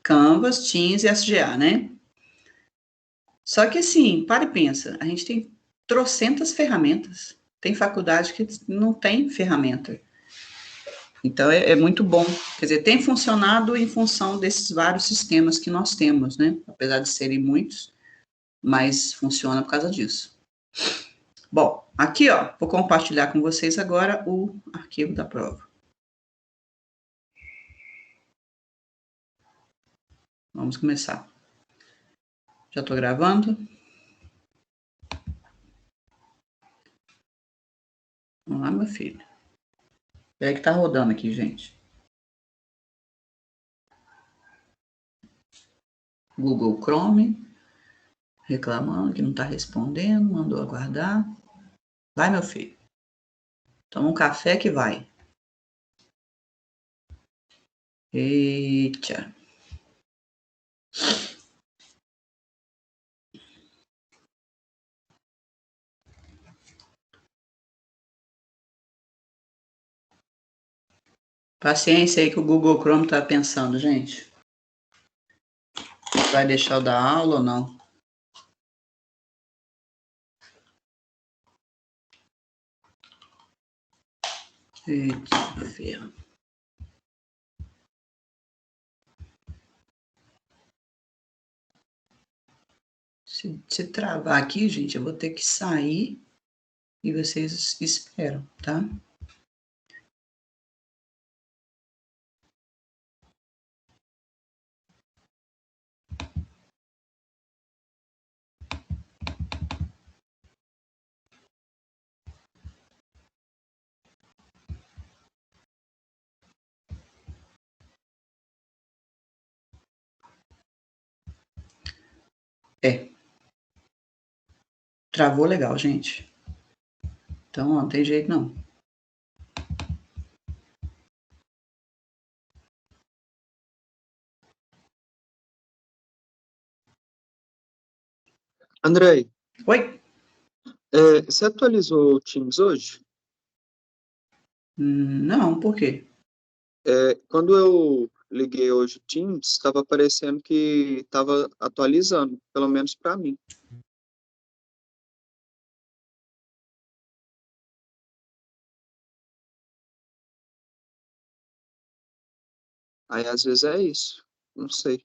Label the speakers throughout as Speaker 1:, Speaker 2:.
Speaker 1: Canvas, Teams e SGA, né? Só que assim, para e pensa, a gente tem trocentas ferramentas. Tem faculdade que não tem ferramenta. Então, é muito bom. Quer dizer, tem funcionado em função desses vários sistemas que nós temos, né? Apesar de serem muitos, mas funciona por causa disso. Bom, aqui, ó, vou compartilhar com vocês agora o arquivo da prova. Vamos começar. Já estou gravando. Vamos lá, meu filho. Espera que tá rodando aqui, gente. Google Chrome, reclamando que não está respondendo, mandou aguardar. Vai, meu filho. Toma um café que vai. Eita. Paciência aí que o Google Chrome tá pensando, gente. Vai deixar eu dar aula ou não? Eita, ferro. Se travar aqui, gente, eu vou ter que sair e vocês esperam, tá? É. Travou legal, gente. Então, ó, não tem jeito não.
Speaker 2: Andrei,
Speaker 1: Oi?
Speaker 2: você atualizou o Teams hoje?
Speaker 1: Não, por quê?
Speaker 2: Quando eu liguei hoje o Teams, estava aparecendo que estava atualizando, pelo menos para mim. Aí às vezes é isso, não sei.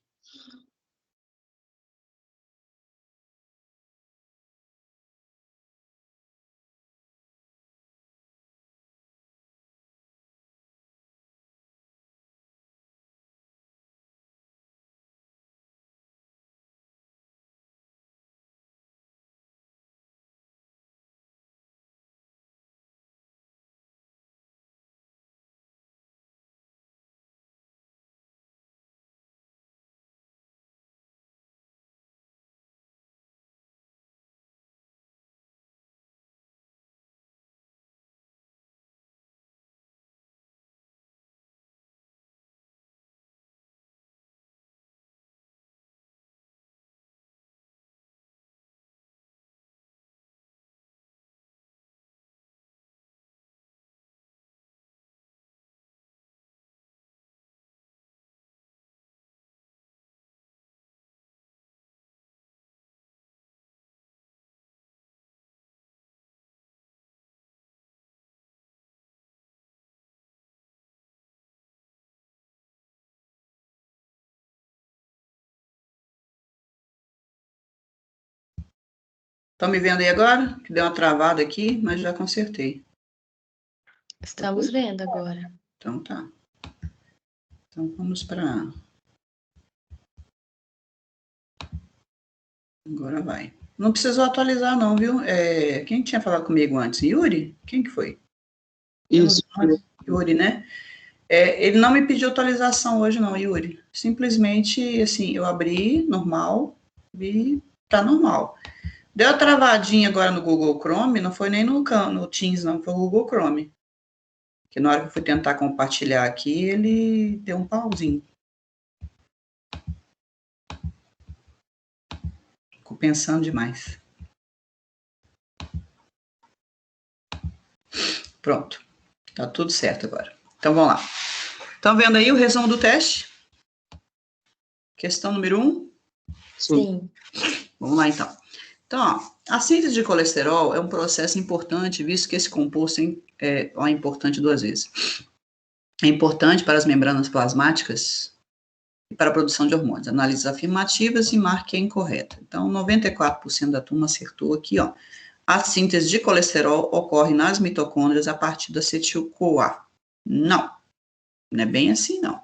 Speaker 1: Estão me vendo aí agora? Que deu uma travada aqui, mas já consertei.
Speaker 3: Estamos vendo agora.
Speaker 1: Então tá. Então vamos para... Agora vai. Não precisou atualizar não, viu? Quem tinha falado comigo antes? Yuri? Quem que foi?
Speaker 2: Isso.
Speaker 1: Yuri, né? Ele não me pediu atualização hoje não, Yuri. Simplesmente, assim, eu abri, normal, e tá normal. Deu uma travadinha agora no Google Chrome, não foi nem no Teams, não, foi o Google Chrome. Que na hora que eu fui tentar compartilhar aqui, ele deu um pauzinho. Ficou pensando demais. Pronto. Tá tudo certo agora. Então, vamos lá. Estão vendo aí o resumo do teste? Questão número 1?
Speaker 3: Sim.
Speaker 1: Vamos lá, então. Então, ó, a síntese de colesterol é um processo importante, visto que esse composto é importante duas vezes. É importante para as membranas plasmáticas e para a produção de hormônios. Análises afirmativas e marque a incorreta. Então, 94% da turma acertou aqui, ó. A síntese de colesterol ocorre nas mitocôndrias a partir da acetil-CoA. Não, não é bem assim, não.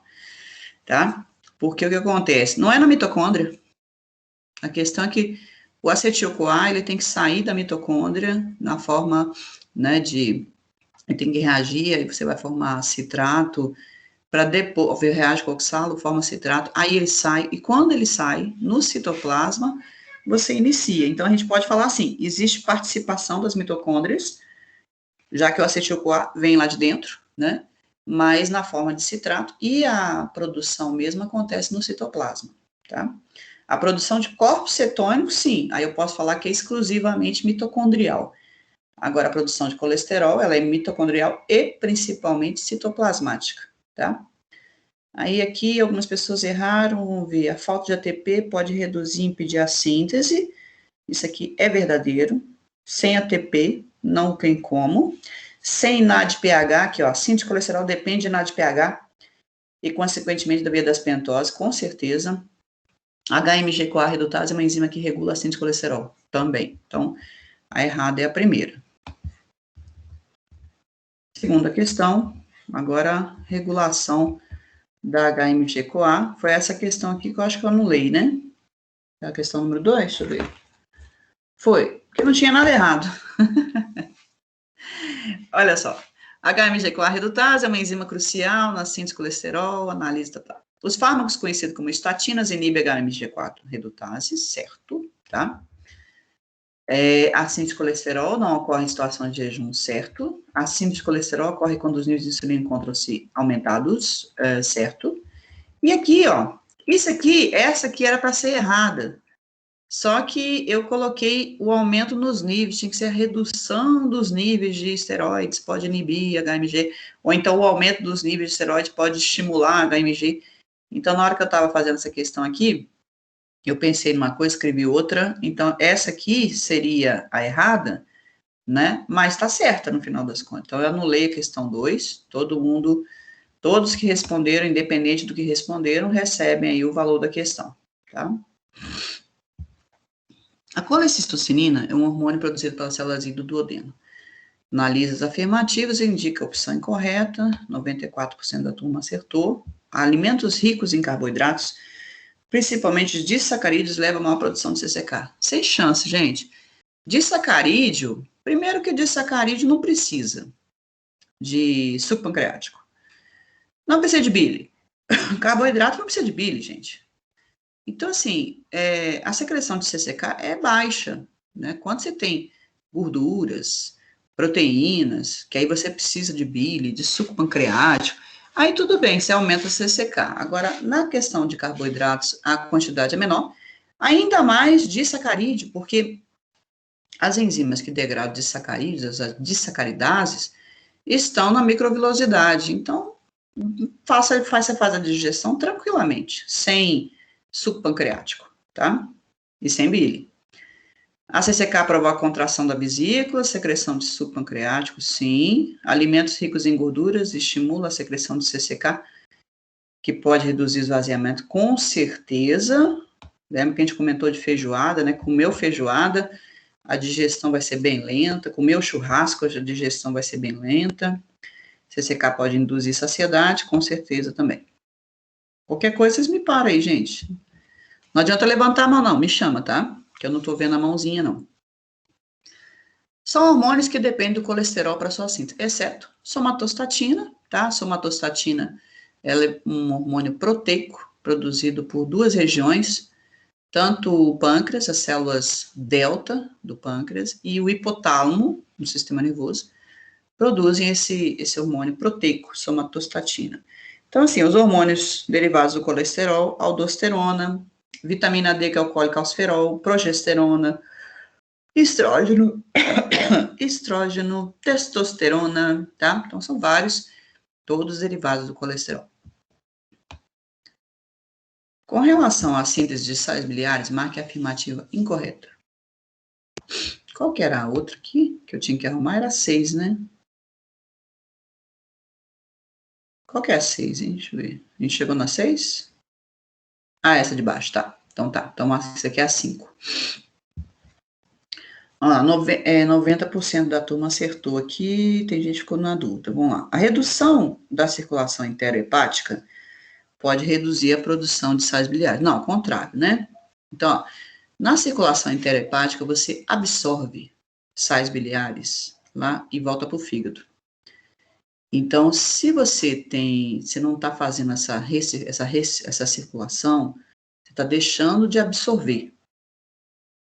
Speaker 1: Tá? Porque o que acontece? Não é na mitocôndria. A questão é que o acetil-CoA, ele tem que sair da mitocôndria na forma, né, ele tem que reagir, aí você vai formar citrato, para depois, reage com oxalo, forma citrato, aí ele sai, e quando ele sai, no citoplasma, você inicia. Então, a gente pode falar assim, existe participação das mitocôndrias, já que o acetil-CoA vem lá de dentro, né, mas na forma de citrato, e a produção mesmo acontece no citoplasma, tá? A produção de corpos cetônicos, sim, aí eu posso falar que é exclusivamente mitocondrial. Agora, a produção de colesterol, ela é mitocondrial e principalmente citoplasmática, tá? Aí aqui algumas pessoas erraram, vamos ver, a falta de ATP pode reduzir e impedir a síntese, isso aqui é verdadeiro, sem ATP não tem como, sem NADPH, aqui ó, a síntese de colesterol depende de NADPH e consequentemente da via das pentoses, com certeza. HMG-CoA redutase é uma enzima que regula a síntese de colesterol, também. Então, a errada é a primeira. Segunda questão, agora regulação da HMG-CoA, foi essa questão aqui que eu acho que eu anulei, né? É a questão número 2, deixa eu ver. Foi, porque não tinha nada errado. Olha só, HMG-CoA redutase é uma enzima crucial na síntese de colesterol, análise da... Os fármacos conhecidos como estatinas inibem HMG-CoA redutase, certo, tá? A síntese de colesterol não ocorre em situação de jejum, certo? A síntese de colesterol ocorre quando os níveis de insulina encontram-se aumentados, certo? E aqui, ó, essa aqui era para ser errada. Só que eu coloquei o aumento nos níveis, tinha que ser a redução dos níveis de esteroides, pode inibir HMG, ou então o aumento dos níveis de esteroides pode estimular HMG. Então, na hora que eu estava fazendo essa questão aqui, eu pensei numa coisa, escrevi outra, então essa aqui seria a errada, né? Mas está certa no final das contas. Então, eu anulei a questão 2, todos que responderam, independente do que responderam, recebem aí o valor da questão, tá? A colecistocinina é um hormônio produzido pelas células do duodeno. Analisas afirmativas indica a opção incorreta, 94% da turma acertou. Alimentos ricos em carboidratos, principalmente disacarídeos, levam a maior produção de CCK. Sem chance, gente. Disacarídeo, primeiro que disacarídeo não precisa de suco pancreático. Não precisa de bile. Carboidrato não precisa de bile, gente. Então, assim, a secreção de CCK é baixa, né? Quando você tem gorduras, proteínas, que aí você precisa de bile, de suco pancreático, aí tudo bem, você aumenta a CCK. Agora, na questão de carboidratos, a quantidade é menor, ainda mais disacarídeo, porque as enzimas que degradam disacarídeos, as disacaridases, estão na microvilosidade. Então, você faz a digestão tranquilamente, sem suco pancreático, tá? E sem bile. A CCK provoca a contração da vesícula, secreção de suco pancreático, sim. Alimentos ricos em gorduras estimulam a secreção de CCK, que pode reduzir o esvaziamento, com certeza. Lembra que a gente comentou de feijoada, né? Comeu feijoada, a digestão vai ser bem lenta. Comeu churrasco, a digestão vai ser bem lenta. CCK pode induzir saciedade, com certeza também. Qualquer coisa, vocês me param aí, gente. Não adianta levantar a mão, não. Me chama, tá? Que eu não tô vendo a mãozinha, não. São hormônios que dependem do colesterol para sua síntese, exceto somatostatina, tá? Somatostatina, ela é um hormônio proteico, produzido por duas regiões, tanto o pâncreas, as células delta do pâncreas, e o hipotálamo, no sistema nervoso, produzem esse hormônio proteico, somatostatina. Então, assim, os hormônios derivados do colesterol, aldosterona, vitamina D, que é o colicalciferol, progesterona, estrógeno, testosterona, tá? Então, são vários, todos derivados do colesterol. Com relação à síntese de sais biliares, marque a afirmativa incorreta. Qual que era a outra aqui que eu tinha que arrumar? Era 6, né? Qual que é a 6, hein? Deixa eu ver. A gente chegou na 6? Ah, essa de baixo, tá. Então tá. Então isso aqui é a 5. Vamos lá, 90% da turma acertou aqui, tem gente que ficou na dúvida. Vamos lá. A redução da circulação enterohepática pode reduzir a produção de sais biliares. Não, ao contrário, né? Então, ó, na circulação enterohepática, você absorve sais biliares lá e volta para o fígado. Então, se você não está fazendo essa circulação, você está deixando de absorver.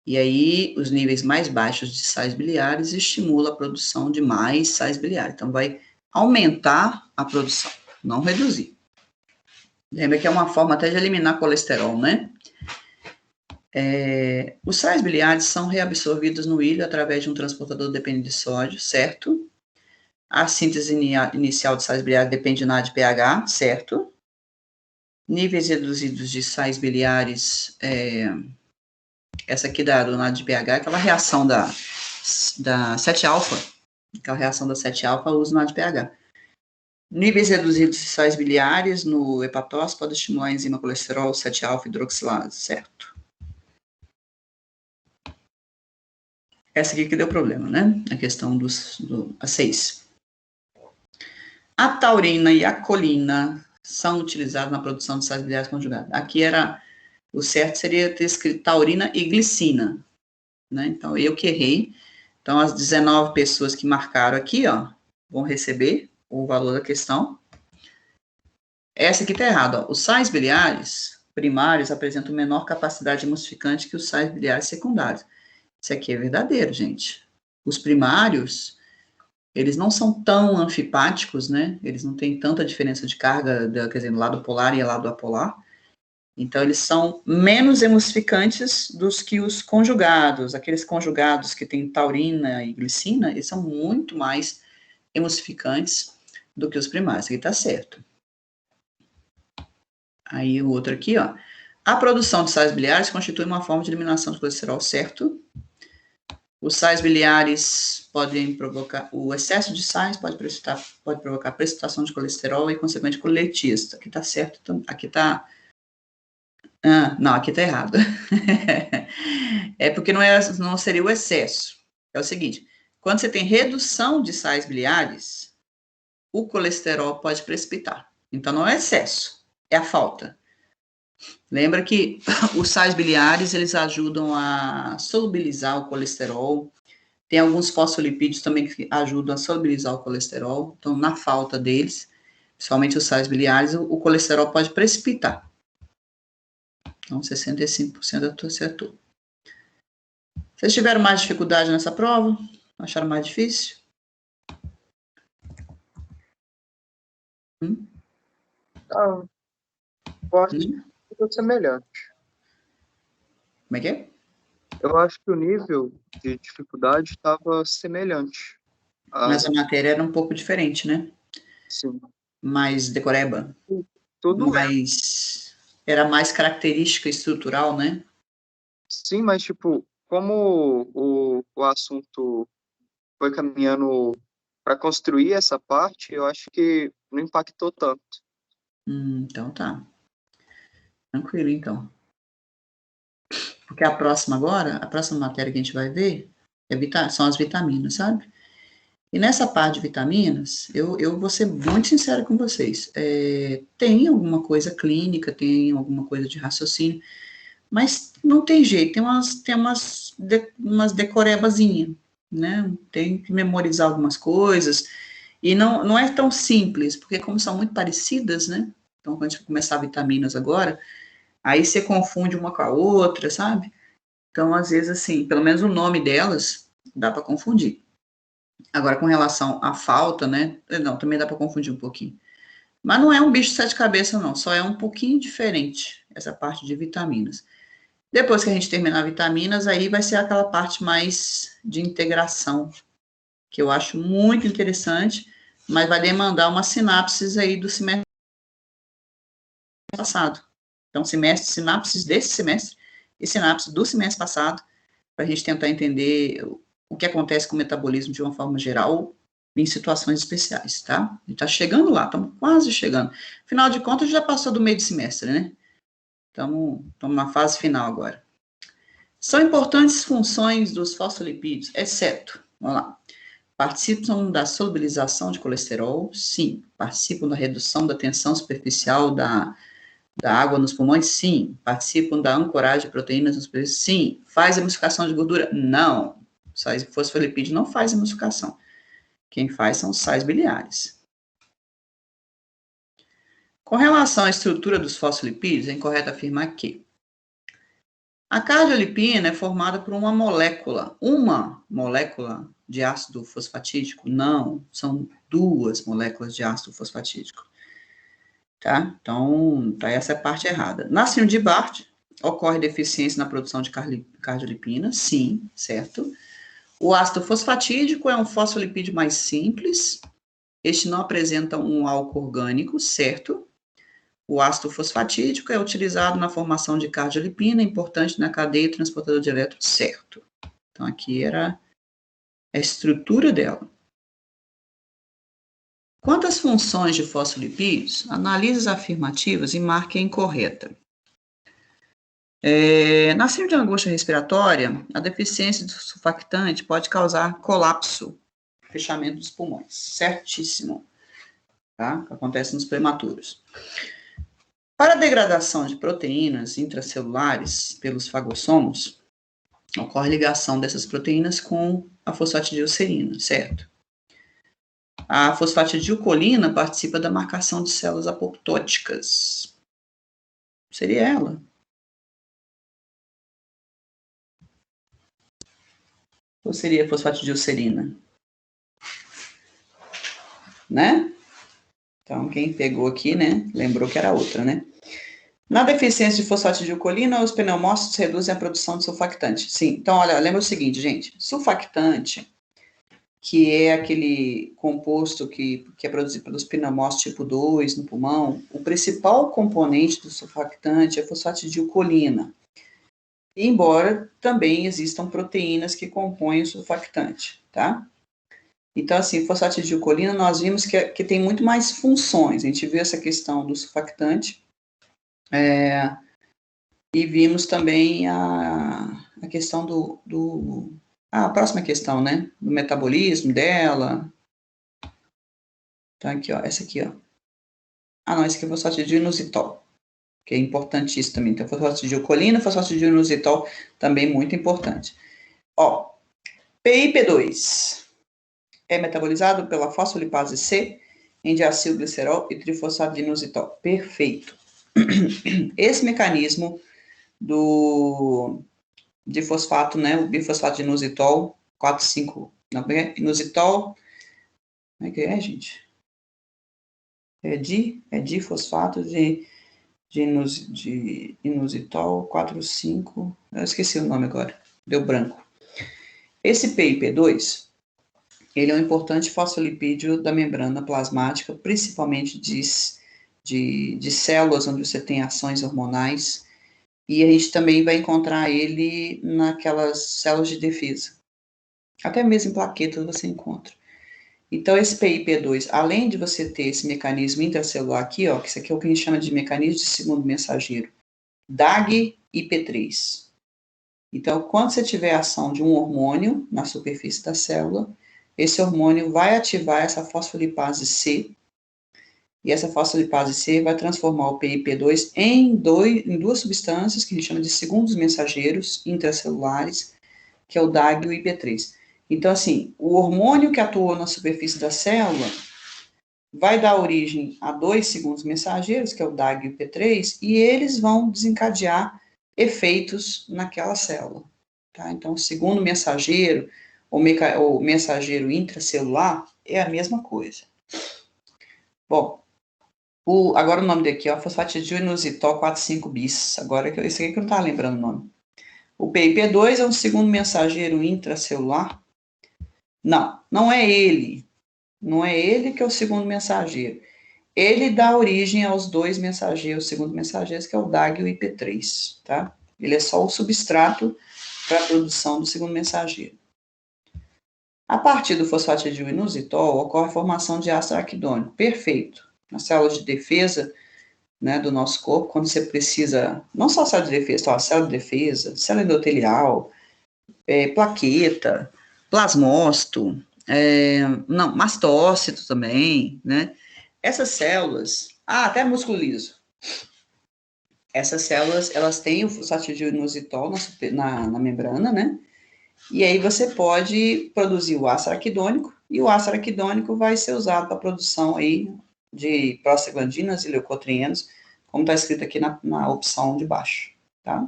Speaker 1: E aí, os níveis mais baixos de sais biliares estimulam a produção de mais sais biliares. Então, vai aumentar a produção, não reduzir. Lembra que é uma forma até de eliminar colesterol, né? Os sais biliares são reabsorvidos no ilho através de um transportador dependente de sódio, certo? A síntese inicial de sais biliares depende de NAD de pH, certo? Níveis reduzidos de sais biliares, essa aqui do NAD de pH, aquela reação da 7-alfa, aquela reação da 7-alfa usa o NAD de pH. Níveis reduzidos de sais biliares no hepatócito podem estimular a enzima colesterol 7-alfa hidroxilase, certo? Essa aqui que deu problema, né? A questão a 6. A taurina e a colina são utilizadas na produção de sais biliares conjugados. Aqui o certo seria ter escrito taurina e glicina, né? Então, eu que errei. Então, as 19 pessoas que marcaram aqui, ó, vão receber o valor da questão. Essa aqui tá errada, ó. Os sais biliares primários apresentam menor capacidade emulsificante que os sais biliares secundários. Isso aqui é verdadeiro, gente. Os primários, eles não são tão anfipáticos, né? Eles não têm tanta diferença de carga, quer dizer, do lado polar e lado apolar. Então, eles são menos emulsificantes dos que os conjugados. Aqueles conjugados que têm taurina e glicina, eles são muito mais emulsificantes do que os primários. Aqui tá certo. Aí, o outro aqui, ó. A produção de sais biliares constitui uma forma de eliminação de colesterol, certo? Os sais biliares podem provocar, o excesso de sais pode provocar precipitação de colesterol e, consequentemente, coletíase. Aqui tá certo, aqui tá... não, aqui tá errado. É porque não seria o excesso. É o seguinte, quando você tem redução de sais biliares, o colesterol pode precipitar. Então, não é excesso, é a falta. Lembra que os sais biliares, eles ajudam a solubilizar o colesterol. Tem alguns fosfolipídios também que ajudam a solubilizar o colesterol. Então, na falta deles, principalmente os sais biliares, o colesterol pode precipitar. Então, 65% da tua acertou. Vocês tiveram mais dificuldade nessa prova? Acharam mais difícil?
Speaker 2: Eu acho que é semelhante.
Speaker 1: Como é que é?
Speaker 2: Eu acho que o nível de dificuldade estava semelhante.
Speaker 1: Mas a matéria era um pouco diferente, né?
Speaker 2: Sim.
Speaker 1: Mais decoreba.
Speaker 2: Tudo
Speaker 1: era mais característica estrutural, né?
Speaker 2: Sim, mas, tipo, como o assunto foi caminhando para construir essa parte, eu acho que não impactou tanto.
Speaker 1: Então tá. Tranquilo, então. Porque a próxima matéria que a gente vai ver são as vitaminas, sabe? E nessa parte de vitaminas, eu vou ser muito sincera com vocês. Tem alguma coisa clínica, tem alguma coisa de raciocínio, mas não tem jeito, tem umas decorebazinhas, né? Tem que memorizar algumas coisas, e não é tão simples, porque como são muito parecidas, né? Então, quando a gente começar vitaminas agora, aí você confunde uma com a outra, sabe? Então, às vezes, assim, pelo menos o nome delas dá para confundir. Agora, com relação à falta, né? Não, também dá para confundir um pouquinho. Mas não é um bicho de sete cabeças, não. Só é um pouquinho diferente essa parte de vitaminas. Depois que a gente terminar vitaminas, aí vai ser aquela parte mais de integração, que eu acho muito interessante, mas vai demandar uma sinapse aí do semestre passado. Então, sinapses desse semestre e sinapses do semestre passado, para a gente tentar entender o que acontece com o metabolismo de uma forma geral, em situações especiais, tá? A gente está chegando lá, estamos quase chegando. Afinal de contas, já passou do meio de semestre, né? Estamos na fase final agora. São importantes funções dos fosfolipídios, exceto, vamos lá, participam da solubilização de colesterol? Sim. Participam da redução da tensão superficial da água nos pulmões? Sim. Participam da ancoragem de proteínas nos pulmões? Sim. Faz emulsificação de gordura? Não. O fosfolipídio não faz emulsificação. Quem faz são os sais biliares. Com relação à estrutura dos fosfolipídios, é incorreto afirmar que a cardiolipina é formada por uma molécula de ácido fosfatídico? Não, são 2 moléculas de ácido fosfatídico. Tá? Então, essa é a parte errada. Na síndrome de Bart, ocorre deficiência na produção de cardiolipina? Sim, certo. O ácido fosfatídico é um fosfolipídio mais simples. Este não apresenta um álcool orgânico, certo. O ácido fosfatídico é utilizado na formação de cardiolipina, importante na cadeia transportadora de elétrons, certo. Então, aqui era a estrutura dela. Quanto às funções de fosfolipídios, analise as afirmativas e marque a incorreta. Na síndrome de angústia respiratória, a deficiência do surfactante pode causar colapso, fechamento dos pulmões, certíssimo. Tá? Acontece nos prematuros. Para a degradação de proteínas intracelulares pelos fagossomos, ocorre ligação dessas proteínas com a fosfatidilcerina, certo? A fosfatidilcolina participa da marcação de células apoptóticas. Seria ela. Ou seria a fosfatidilcerina? Né? Então, quem pegou aqui, né, lembrou que era outra, né? Na deficiência de fosfatidilcolina, os pneumócitos reduzem a produção de surfactante. Sim, então, olha, lembra o seguinte, gente. Surfactante, que é aquele composto que é produzido pelos pneumócitos tipo 2 no pulmão, o principal componente do surfactante é a fosfatidilcolina. Embora também existam proteínas que compõem o surfactante, tá? Então, assim, fosfatidilcolina, nós vimos que tem muito mais funções. A gente viu essa questão do surfactante, e vimos também a questão a próxima questão, né? Do metabolismo dela. Então, aqui, ó, essa aqui, ó. Não, essa aqui é fosfatidil-inositol, que é importantíssimo também. Então, fosfatidilcolina, fosfatidil-inositol, também muito importante. Ó, PIP2 é metabolizado pela fosfolipase C em diacilglicerol e trifosfatidil-inositol. Perfeito. Esse mecanismo de fosfato, né, o bifosfato de inositol, 4,5, não, inositol, como é que é, gente? É difosfato de inositol, 4,5, eu esqueci o nome agora, deu branco. Esse PIP2, ele é um importante fosfolipídio da membrana plasmática, principalmente de células onde você tem ações hormonais, e a gente também vai encontrar ele naquelas células de defesa. Até mesmo em plaquetas você encontra. Então, esse PIP2, além de você ter esse mecanismo intracelular aqui, ó, que isso aqui é o que a gente chama de mecanismo de segundo mensageiro, DAG-IP3. Então, quando você tiver a ação de um hormônio na superfície da célula, esse hormônio vai ativar essa fosfolipase C, e essa fosfolipase C vai transformar o PIP2 em 2 substâncias que a gente chama de segundos mensageiros intracelulares, que é o DAG e o IP3. Então, assim, o hormônio que atua na superfície da célula vai dar origem a 2 segundos mensageiros, que é o DAG e o IP3, e eles vão desencadear efeitos naquela célula. Tá? Então, o segundo mensageiro, ou mensageiro intracelular, é a mesma coisa. Bom, agora o nome daqui, ó, fosfatidil-inositol 4,5 bis. Agora, esse aqui que eu não estava lembrando o nome. O PIP2 é um segundo mensageiro intracelular? Não, não é ele. Não é ele que é o segundo mensageiro. ele dá origem aos dois mensageiros, segundo mensageiros, que é o DAG e o IP3, tá? Ele é só o substrato para a produção do segundo mensageiro. A partir do fosfatidil-inositol, ocorre a formação de ácido araquidônico. Perfeito. Nas células de defesa, né, do nosso corpo, quando você precisa, não só célula de defesa, célula de defesa, célula endotelial, plaqueta, plasmócito, mastócito também, né? Essas células, até músculo liso. Essas células, elas têm o fosfatidil-inositol na membrana, né? E aí você pode produzir o ácido araquidônico, e o ácido araquidônico vai ser usado para a produção aí de prostaglandinas e leucotrienos, como está escrito aqui na opção de baixo, tá?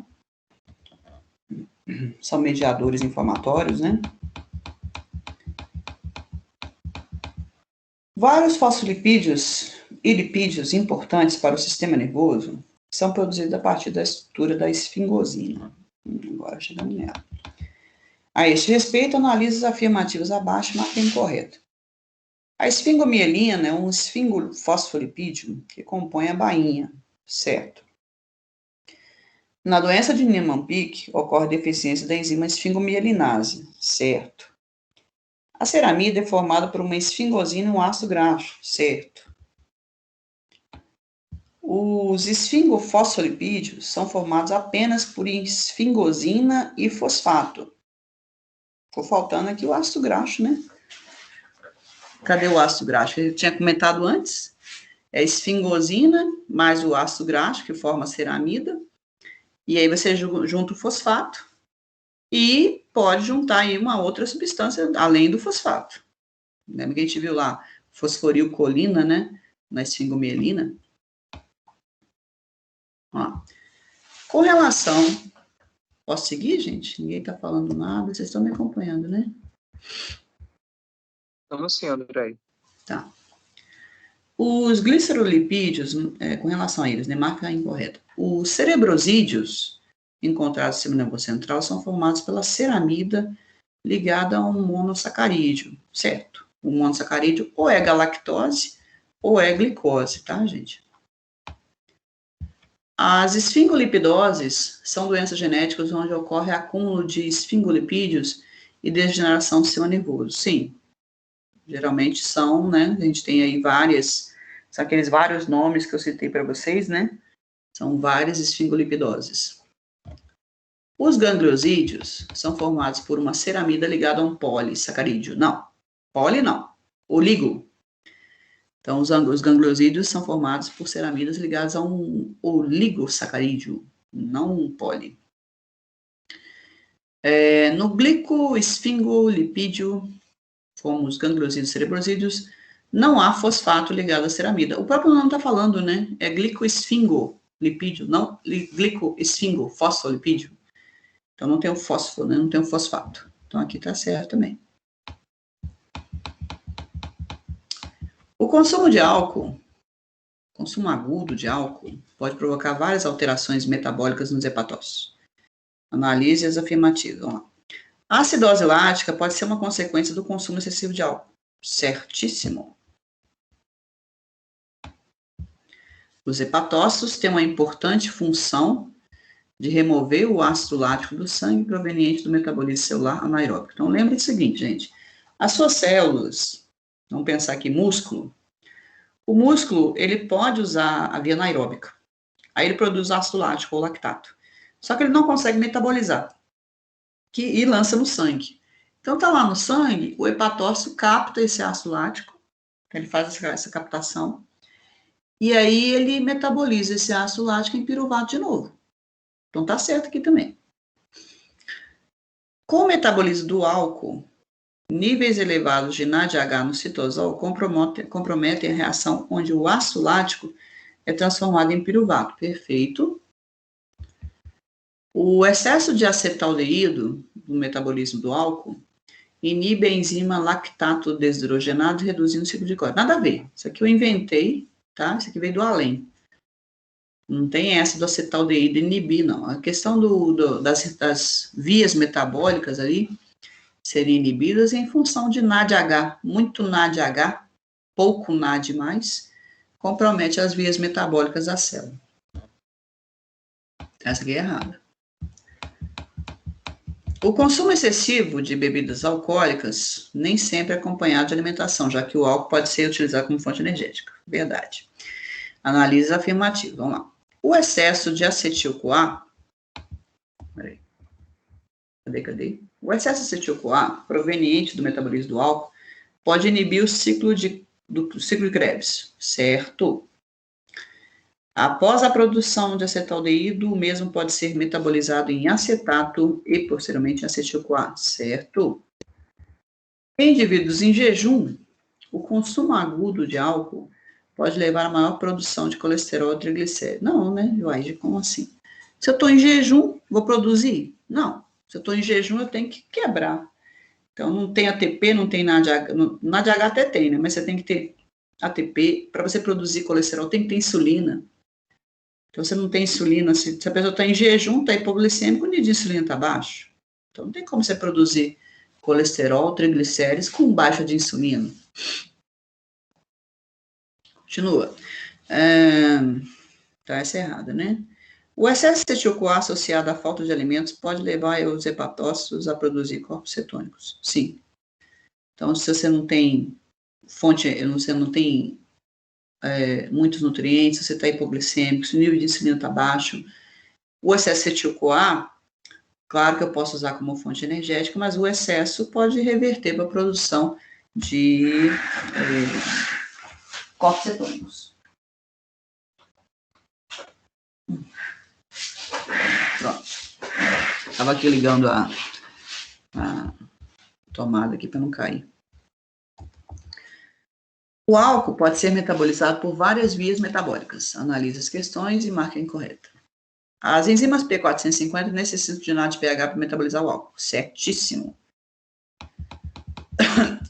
Speaker 1: São mediadores inflamatórios, né? Vários fosfolipídios e lipídios importantes para o sistema nervoso são produzidos a partir da estrutura da esfingosina. Agora chegamos nela. A este respeito, analise as afirmativas abaixo, marquem correto. A esfingomielina é um esfingofosfolipídio que compõe a bainha, certo? Na doença de Niemann-Pick, ocorre deficiência da enzima esfingomielinase, certo? A ceramida é formada por uma esfingosina e um ácido graxo, certo? Os esfingofosfolipídios são formados apenas por esfingosina e fosfato. Ficou faltando aqui o ácido graxo, né? Cadê o ácido graxo? Eu tinha comentado antes. É esfingosina mais o ácido graxo, que forma a ceramida. E aí você junta o fosfato e pode juntar aí uma outra substância além do fosfato. Lembra que a gente viu lá fosforilcolina, né? Na esfingomielina. Ó. Com relação... Posso seguir, gente? Ninguém está falando nada. Vocês estão me acompanhando, né?
Speaker 2: Estamos sim, André.
Speaker 1: Tá. Os glicerolipídios, com relação a eles, né? Marca incorreta. Os cerebrosídeos, encontrados no sistema nervoso central, são formados pela ceramida ligada a um monossacarídeo, certo? O monossacarídeo ou é galactose ou é glicose, tá, gente? As esfingolipidoses são doenças genéticas onde ocorre acúmulo de esfingolipídios e degeneração do sistema nervoso. Sim, geralmente são, né? A gente tem aí são aqueles vários nomes que eu citei para vocês, né? São várias esfingolipidoses. Os gangliosídeos são formados por uma ceramida ligada a um polissacarídeo. Não, poli não, oligo. Então, os gangliosídeos são formados por ceramidas ligadas a um oligosacarídeo, não um poli. No glicoesfingolipídio, como os gangliosídeos e cerebrosídeos, não há fosfato ligado à ceramida. O próprio nome está falando, né? É glicoesfingolipídio, não glicoesfingofosfolipídio. Então, não tem o fósforo, né? Não tem o fosfato. Então, aqui está certo também. O consumo de álcool, consumo agudo de álcool, pode provocar várias alterações metabólicas nos hepatócitos. Analise as afirmativas. Vamos lá. A acidose lática pode ser uma consequência do consumo excessivo de álcool. Certíssimo. Os hepatócitos têm uma importante função de remover o ácido lático do sangue proveniente do metabolismo celular anaeróbico. Então, lembre do seguinte, gente. As suas células, vamos pensar aqui, músculo. O músculo, ele pode usar a via anaeróbica. Aí ele produz ácido lático ou lactato. Só que ele não consegue metabolizar. E lança no sangue. Então, tá lá no sangue, o hepatócito capta esse ácido lático. Ele faz essa captação. E aí ele metaboliza esse ácido lático em piruvato de novo. Então, tá certo aqui também. Com o metabolismo do álcool, níveis elevados de NADH no citosol comprometem a reação onde o ácido lático é transformado em piruvato. Perfeito. O excesso de acetaldeído no metabolismo do álcool inibe a enzima lactato desidrogenado, reduzindo o ciclo de Cori. Nada a ver. Isso aqui eu inventei, tá? Isso aqui veio do além. Não tem essa do acetaldeído inibir, não. A questão das vias metabólicas ali seriam inibidas em função de NADH, muito NADH, pouco NAD mais, compromete as vias metabólicas da célula. Essa aqui é errada. O consumo excessivo de bebidas alcoólicas nem sempre é acompanhado de alimentação, já que o álcool pode ser utilizado como fonte energética. Verdade. Análise afirmativa. Vamos lá. O excesso de acetil-CoA... Peraí. Cadê? O excesso de acetil-CoA, proveniente do metabolismo do álcool, pode inibir o ciclo de Krebs, certo? Após a produção de acetaldeído, o mesmo pode ser metabolizado em acetato e, posteriormente, em acetil-CoA, certo? Em indivíduos em jejum, o consumo agudo de álcool pode levar a maior produção de colesterol e triglicéridos. Não, né, Joaide? Como assim? Se eu estou em jejum, vou produzir? Não. Se eu estou em jejum, eu tenho que quebrar. Então, não tem ATP, não tem NADH. NADH até tem, né? Mas você tem que ter ATP. Para você produzir colesterol, tem que ter insulina. Então, você não tem insulina. Se a pessoa está em jejum, está hipoglicêmico, o nível de insulina está baixo. Então, não tem como você produzir colesterol, triglicéridos com baixa de insulina. Continua. Tá, essa é errada, né? O excesso de acetil-CoA associado à falta de alimentos pode levar os hepatócitos a produzir corpos cetônicos. Sim. Então, se você não tem você não tem muitos nutrientes, você está hipoglicêmico, se o nível de insulina está baixo, o excesso de acetil-CoA, claro que eu posso usar como fonte energética, mas o excesso pode reverter para a produção de corpos cetônicos. Pronto. Estava aqui ligando a tomada aqui para não cair. O álcool pode ser metabolizado por várias vias metabólicas. Analise as questões e marque a incorreta. As enzimas P450 necessitam de NADPH para metabolizar o álcool. Certíssimo.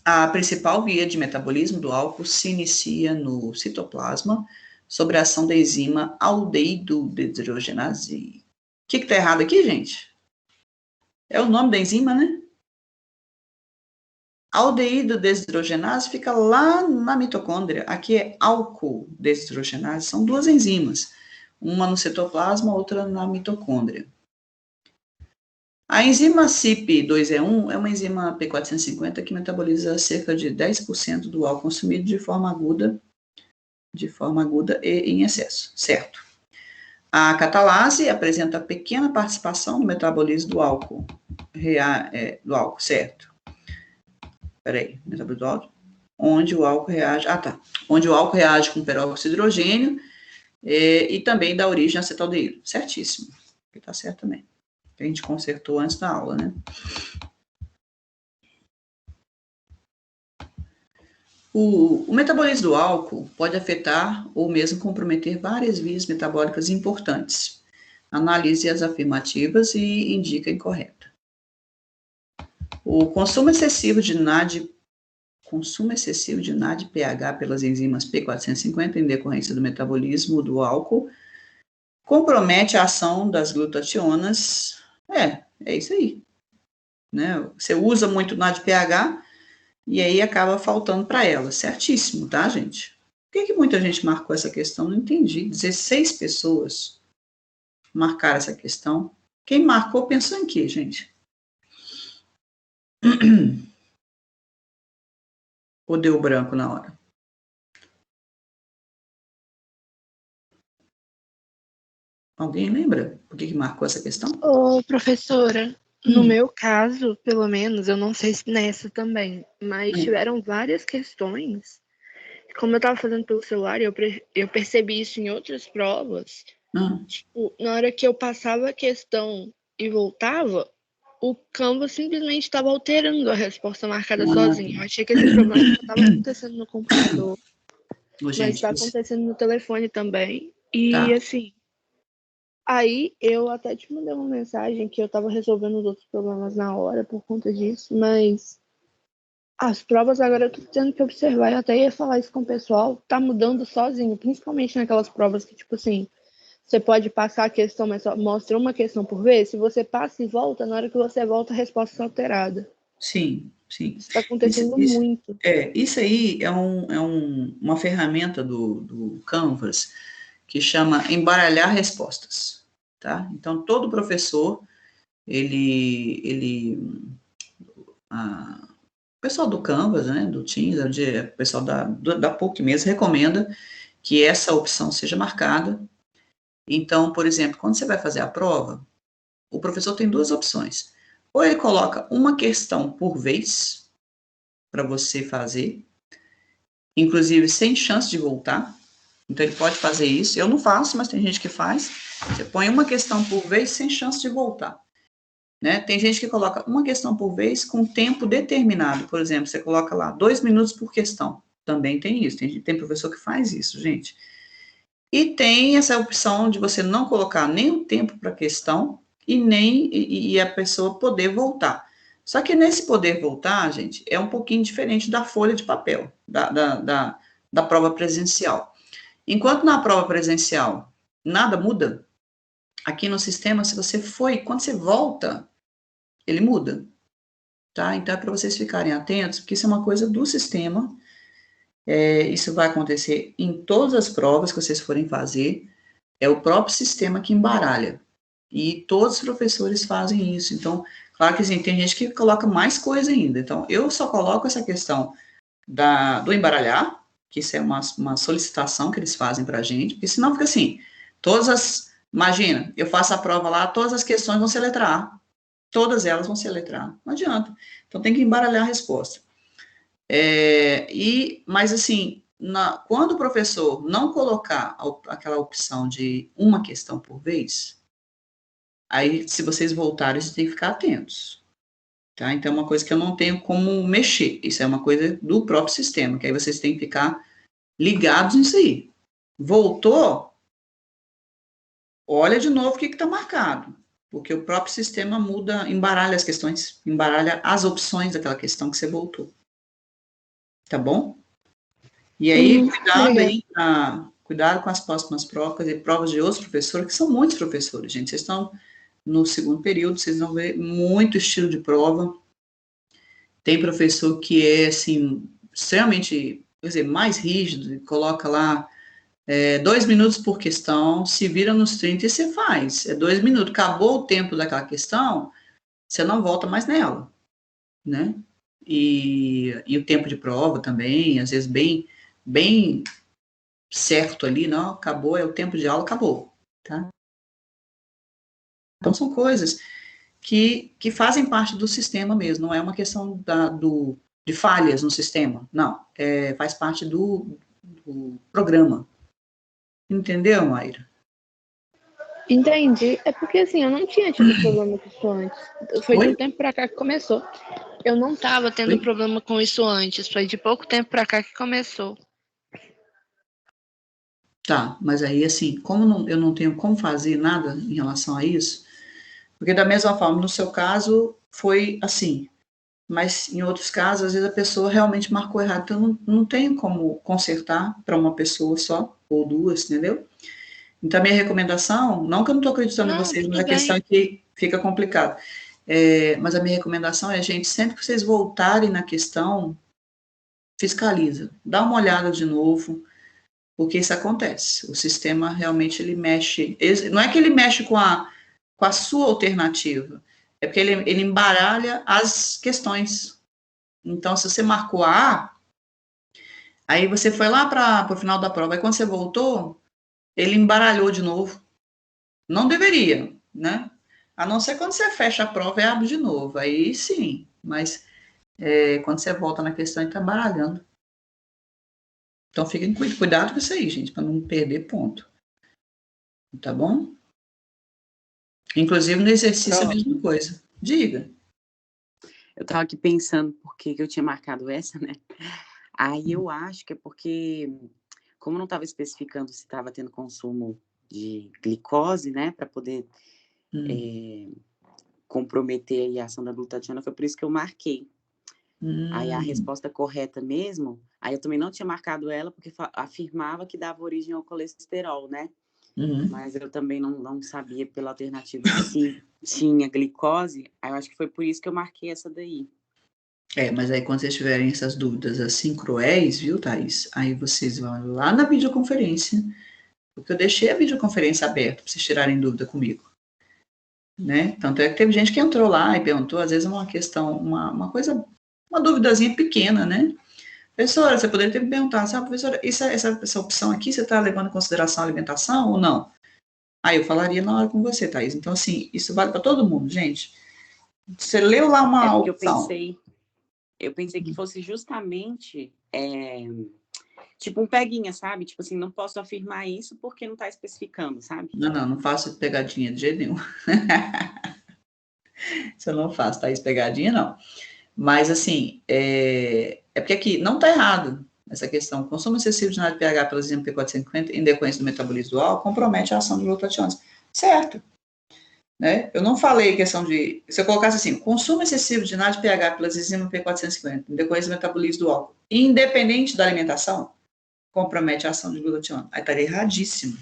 Speaker 1: A principal via de metabolismo do álcool se inicia no citoplasma sob a ação da enzima aldeído desidrogenase. O que está errado aqui, gente? É o nome da enzima, né? Aldeído desidrogenase fica lá na mitocôndria. Aqui é álcool desidrogenase. São duas enzimas. Uma no citoplasma, outra na mitocôndria. A enzima CYP2E1 é uma enzima P450 que metaboliza cerca de 10% do álcool consumido de forma aguda e em excesso, certo? A catalase apresenta pequena participação no metabolismo do álcool, certo? Peraí, metabolismo do álcool, onde o álcool reage, onde o álcool reage com peróxido de hidrogênio e também dá origem a acetaldeído, certíssimo, está certo também. Que a gente consertou antes da aula, né? O metabolismo do álcool pode afetar ou mesmo comprometer várias vias metabólicas importantes. Analise as afirmativas e indica a incorreta. O consumo excessivo de NADPH pelas enzimas P450 em decorrência do metabolismo do álcool compromete a ação das glutationas. É isso aí. Né? Você usa muito NADPH e aí acaba faltando para ela. Certíssimo, tá, gente? Por que muita gente marcou essa questão? Não entendi. 16 pessoas marcaram essa questão. Quem marcou pensou em quê, gente? Ou deu branco na hora? Alguém lembra por que marcou essa questão?
Speaker 3: Ô, professora, no meu caso, pelo menos, eu não sei se nessa também, mas tiveram várias questões. Como eu estava fazendo pelo celular, eu percebi isso em outras provas. Tipo, na hora que eu passava a questão e voltava, o Canvas simplesmente estava alterando a resposta marcada sozinho. Eu achei que esse problema estava acontecendo no computador, mas está acontecendo no telefone também. E assim, aí eu até te mandei uma mensagem que eu estava resolvendo os outros problemas na hora por conta disso, mas as provas agora eu tô tendo que observar, eu até ia falar isso com o pessoal, tá mudando sozinho, principalmente naquelas provas que, tipo assim, você pode passar a questão, mas só mostra uma questão por vez, se você passa e volta, na hora que você volta, a resposta está alterada.
Speaker 1: Sim, sim.
Speaker 3: Isso está acontecendo muito.
Speaker 1: Isso aí é uma ferramenta do Canvas que chama embaralhar respostas, tá? Então, todo professor, o pessoal do Canvas, né, do Teams, o pessoal da PUC mesmo, recomenda que essa opção seja marcada. Então, por exemplo, quando você vai fazer a prova, o professor tem duas opções. Ou ele coloca uma questão por vez para você fazer, inclusive sem chance de voltar. Então, ele pode fazer isso. Eu não faço, mas tem gente que faz. Você põe uma questão por vez sem chance de voltar. Né? Tem gente que coloca uma questão por vez com tempo determinado. Por exemplo, você coloca lá 2 minutos por questão. Também tem isso. Tem professor que faz isso, gente. E tem essa opção de você não colocar nem o tempo para a questão e a pessoa poder voltar. Só que nesse poder voltar, gente, é um pouquinho diferente da folha de papel, da prova presencial. Enquanto na prova presencial nada muda, aqui no sistema, se você foi, quando você volta, ele muda, tá? Então é para vocês ficarem atentos, porque isso é uma coisa do sistema. Isso vai acontecer em todas as provas que vocês forem fazer. É o próprio sistema que embaralha. E todos os professores fazem isso. Então, claro que assim, tem gente que coloca mais coisa ainda. Então, eu só coloco essa questão do embaralhar, que isso é uma solicitação que eles fazem para a gente, porque senão fica assim, imagina, eu faço a prova lá, todas as questões vão ser letra A, todas elas vão ser letra A, não adianta. Então, tem que embaralhar a resposta. Mas assim, quando o professor não colocar aquela opção de uma questão por vez, aí, se vocês voltarem, vocês têm que ficar atentos. Tá? Então, é uma coisa que eu não tenho como mexer. Isso é uma coisa do próprio sistema, que aí vocês têm que ficar ligados nisso aí. Voltou, olha de novo o que está marcado. Porque o próprio sistema muda, embaralha as questões, embaralha as opções daquela questão que você voltou. Tá bom? E aí, cuidado com as próximas provas e provas de outros professores, que são muitos professores, gente. Vocês estão no segundo período, vocês vão ver muito estilo de prova. Tem professor que é, assim, extremamente, quer dizer, mais rígido, coloca lá 2 minutos por questão, se vira nos 30 e você faz. 2 minutos, acabou o tempo daquela questão, você não volta mais nela, né? E o tempo de prova também, às vezes bem certo ali, não, acabou, é o tempo de aula, acabou, tá? Então, são coisas que fazem parte do sistema mesmo, não é uma questão de falhas no sistema, não, faz parte do programa. Entendeu, Mayra?
Speaker 3: Entendi. É porque, assim, eu não tinha tido problema com isso antes. Foi de um tempo pra cá que começou. Eu não tava tendo problema com isso antes. Foi de pouco tempo pra cá que começou.
Speaker 1: Tá, mas aí, assim, como eu não tenho como fazer nada em relação a isso, porque da mesma forma, no seu caso, foi assim, mas em outros casos, às vezes a pessoa realmente marcou errado, então não tenho como consertar para uma pessoa só, ou duas, entendeu? Então, a minha recomendação, não que eu não estou acreditando em vocês, mas a questão é que fica complicado. Mas a minha recomendação é, gente, sempre que vocês voltarem na questão, fiscaliza, dá uma olhada de novo, porque isso acontece. O sistema realmente ele mexe, não é que ele mexe com a sua alternativa, é porque ele embaralha as questões. Então, se você marcou a A, aí você foi lá para o final da prova, aí quando você voltou, ele embaralhou de novo. Não deveria, né? A não ser quando você fecha a prova e abre de novo, aí sim, mas quando você volta na questão, ele está embaralhando. Então, fiquem cuidado com isso aí, gente, para não perder ponto. Tá bom? Inclusive, no exercício, a mesma coisa. Diga.
Speaker 4: Eu estava aqui pensando por que eu tinha marcado essa, né? Aí eu acho que é porque, como não estava especificando se estava tendo consumo de glicose, né, para poder comprometer aí a ação da glutationa, foi por isso que eu marquei. Aí a resposta correta mesmo, aí eu também não tinha marcado ela, porque afirmava que dava origem ao colesterol, né? Mas eu também não sabia pela alternativa se tinha glicose, aí eu acho que foi por isso que eu marquei essa daí.
Speaker 1: Mas aí quando vocês tiverem essas dúvidas assim cruéis, viu, Thaís? Aí vocês vão lá na videoconferência, porque eu deixei a videoconferência aberta para vocês tirarem dúvida comigo, né? Tanto é que teve gente que entrou lá e perguntou, às vezes uma questão, uma coisa, uma duvidazinha pequena, né? Professora, você poderia ter me perguntado, sabe, professora, essa opção aqui, você está levando em consideração a alimentação ou não? Aí eu falaria na hora com você, Thaís. Então, assim, isso vale para todo mundo, gente. Você leu lá uma
Speaker 4: porque
Speaker 1: opção.
Speaker 4: eu pensei que fosse justamente tipo um peguinha, sabe? Tipo assim, não posso afirmar isso porque não está especificando, sabe?
Speaker 1: Não faço pegadinha de jeito nenhum. Isso eu não faço, Thaís, pegadinha, não. Mas, assim, porque aqui não está errado essa questão. O consumo excessivo de NADPH pelas enzimas P450 em decorrência do metabolismo dual compromete a ação de glutatiônicos. Certo. Né? Eu não falei questão de... Se eu colocasse assim, consumo excessivo de NADPH pelas enzimas P450 em decorrência do metabolismo do álcool, independente da alimentação, compromete a ação de glutatiônico. Aí estaria erradíssimo.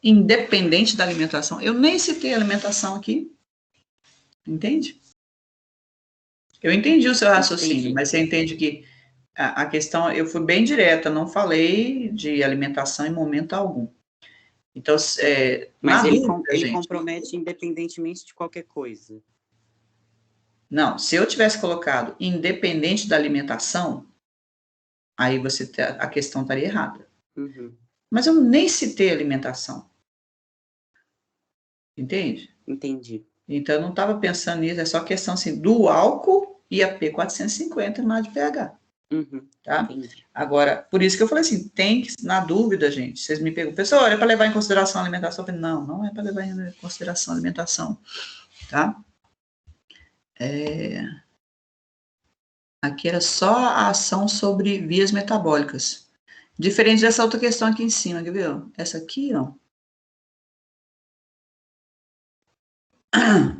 Speaker 1: Independente da alimentação. Eu nem citei alimentação aqui. Entende? Eu entendi o seu raciocínio, mas você entende que a questão, eu fui bem direta, não falei de alimentação em momento algum. Então,
Speaker 4: mas ele compromete independentemente de qualquer coisa.
Speaker 1: Não, se eu tivesse colocado independente da alimentação, aí a questão estaria errada.
Speaker 4: Uhum.
Speaker 1: Mas eu nem citei alimentação. Entende?
Speaker 4: Entendi.
Speaker 1: Então, eu não estava pensando nisso, é só questão assim, do álcool e a P450 na de pH.
Speaker 4: Uhum.
Speaker 1: Tá?
Speaker 4: Entendi.
Speaker 1: Agora, por isso que eu falei assim, tem que, na dúvida, gente, vocês me perguntam, pessoal, é para levar em consideração a alimentação? Eu falei, não é para levar em consideração a alimentação, tá? Aqui era só a ação sobre vias metabólicas. Diferente dessa outra questão aqui em cima, quer ver? Essa aqui, ó.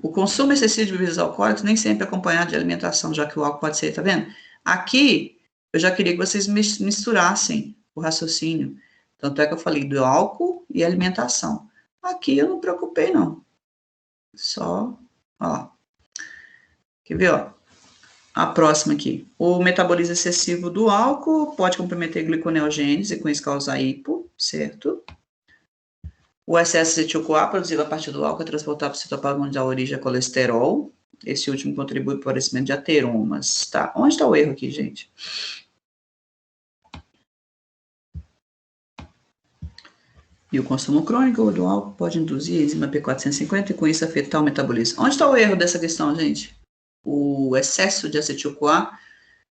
Speaker 1: O consumo excessivo de bebidas alcoólicas nem sempre é acompanhado de alimentação, já que o álcool pode ser, tá vendo? Aqui, eu já queria que vocês misturassem o raciocínio. Tanto é que eu falei do álcool e alimentação. Aqui eu não me preocupei, não. Só, ó. Quer ver, ó? A próxima aqui. O metabolismo excessivo do álcool pode comprometer a gliconeogênese e com isso causar hipo, certo? O excesso de acetil-CoA produzido a partir do álcool é transportado para o citoplasma onde dá origem a colesterol. Esse último contribui para o aparecimento de ateromas, tá? Onde está o erro aqui, gente? E o consumo crônico do álcool pode induzir a enzima P450 e com isso afetar o metabolismo. Onde está o erro dessa questão, gente? O excesso de acetil-CoA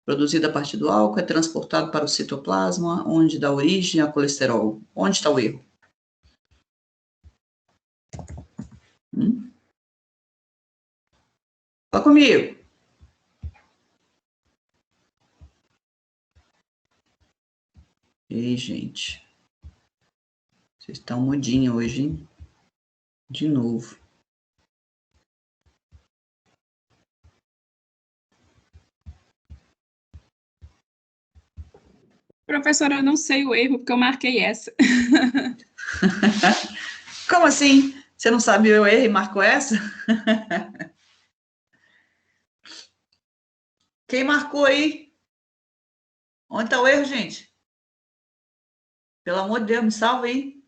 Speaker 1: produzido a partir do álcool é transportado para o citoplasma onde dá origem a colesterol. Onde está o erro? Fala comigo. Ei, gente. Vocês estão mudinhos hoje, hein? De novo.
Speaker 5: Professora, eu não sei o erro, porque eu marquei essa.
Speaker 1: Como assim? Você não sabe o erro e marcou essa? Quem marcou aí? Onde está o erro, gente? Pelo amor de Deus, me salva aí.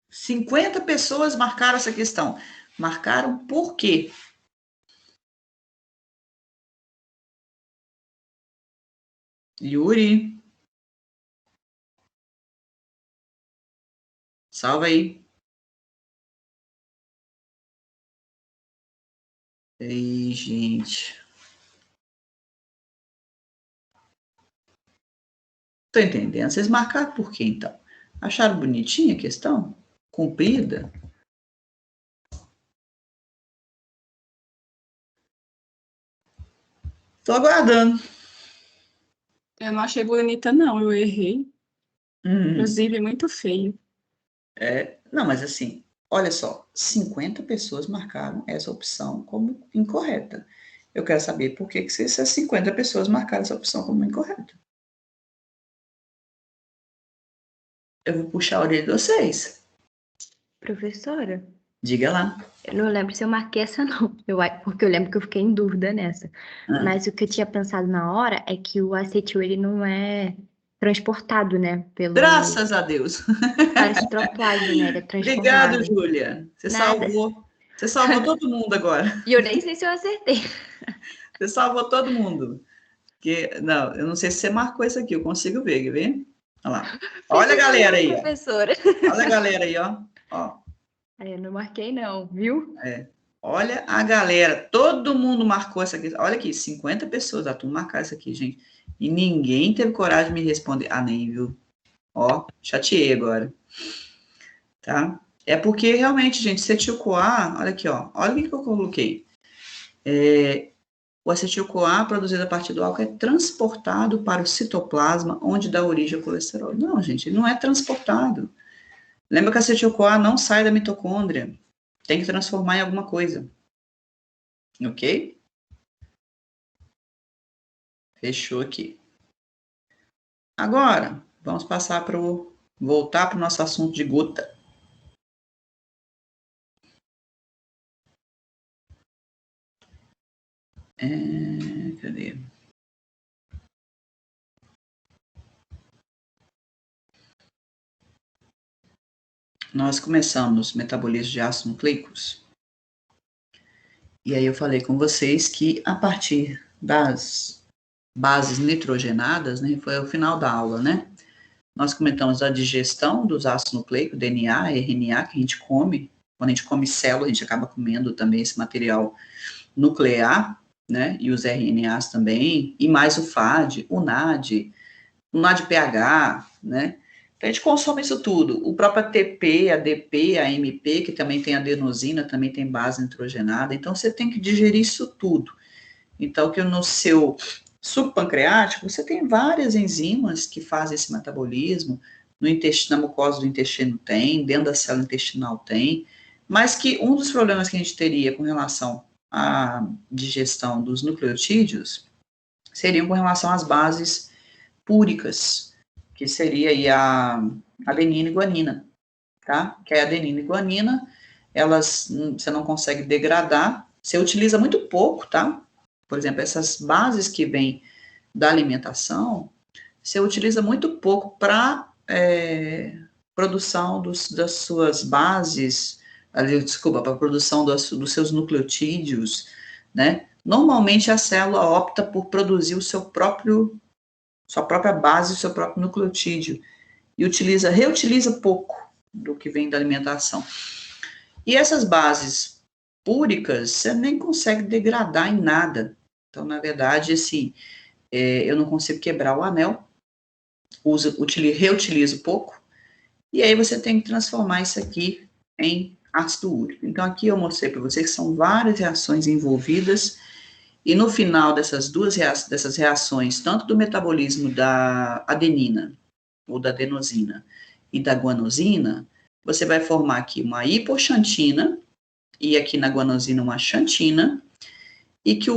Speaker 1: 50 pessoas marcaram essa questão. Marcaram por quê? Yuri. Salva aí. Ei, gente. Tô entendendo. Vocês marcaram por quê, então? Acharam bonitinha a questão? Cumprida? Tô aguardando.
Speaker 5: Eu não achei bonita, não. Eu errei. Inclusive, muito feio.
Speaker 1: Não, mas assim, olha só. 50 pessoas marcaram essa opção como incorreta. Eu quero saber por que essas 50 pessoas marcaram essa opção como incorreta. Eu vou puxar a orelha de vocês.
Speaker 3: Professora,
Speaker 1: Diga lá.
Speaker 6: Eu não lembro se eu marquei essa, não. Porque eu lembro que eu fiquei em dúvida nessa. Mas o que eu tinha pensado na hora é que o acetil, ele não é transportado, né?
Speaker 1: Graças a Deus.
Speaker 6: Para estroplasma, né? Ele é
Speaker 1: Obrigado,
Speaker 6: transformado.
Speaker 1: Júlia. Você
Speaker 6: Nada.
Speaker 1: salvou. Você salvou todo mundo agora.
Speaker 6: E eu nem sei se eu acertei.
Speaker 1: Você salvou todo mundo. Não, eu não sei se você marcou isso aqui, eu consigo ver, quer ver? Olha lá. Olha a galera aí.
Speaker 6: Professora.
Speaker 1: Olha a galera aí, ó.
Speaker 6: Eu não marquei, não, viu?
Speaker 1: Olha a galera. Todo mundo marcou essa aqui. Olha aqui, 50 pessoas. Tu marcar isso aqui, gente. E ninguém teve coragem de me responder. Ah, nem, viu? Chateei agora. Tá? É porque, realmente, gente, acetil-CoA, olha aqui, ó. Olha o que eu coloquei. O acetil-CoA produzido a partir do álcool é transportado para o citoplasma, onde dá origem ao colesterol. Não, gente, não é transportado. Lembra que a acetil-CoA não sai da mitocôndria. Tem que transformar em alguma coisa. Ok? Fechou aqui. Agora, vamos voltar para o nosso assunto de gota. Cadê? Nós começamos metabolismo de ácidos nucleicos. E aí eu falei com vocês que a partir das bases nitrogenadas, né, foi o final da aula, né? Nós comentamos a digestão dos ácidos nucleicos, DNA, RNA, que a gente come. Quando a gente come célula, a gente acaba comendo também esse material nuclear, né? E os RNAs também, e mais o FAD, o NAD pH, né? Então, a gente consome isso tudo. O próprio ATP, ADP, AMP, que também tem adenosina, também tem base nitrogenada. Então, você tem que digerir isso tudo. Então, que no seu suco pancreático, você tem várias enzimas que fazem esse metabolismo. No intestino, na mucosa do intestino tem, dentro da célula intestinal tem. Mas que um dos problemas que a gente teria com relação à digestão dos nucleotídeos seriam com relação às bases púricas, que seria aí a adenina e guanina, tá? Que a adenina e guanina, elas, você não consegue degradar, você utiliza muito pouco, tá? Por exemplo, essas bases que vêm da alimentação, você utiliza muito pouco para produção das suas bases, desculpa, para a produção dos seus nucleotídeos, né? Normalmente a célula opta por produzir sua própria base, o seu próprio nucleotídeo, e reutiliza pouco do que vem da alimentação. E essas bases púricas, você nem consegue degradar em nada. Então, na verdade, assim, eu não consigo quebrar o anel, reutilizo pouco, e aí você tem que transformar isso aqui em ácido úrico. Então, aqui eu mostrei para vocês que são várias reações envolvidas, e no final dessas dessas reações, tanto do metabolismo da adenina, ou da adenosina, e da guanosina, você vai formar aqui uma hipoxantina, e aqui na guanosina uma xantina, e que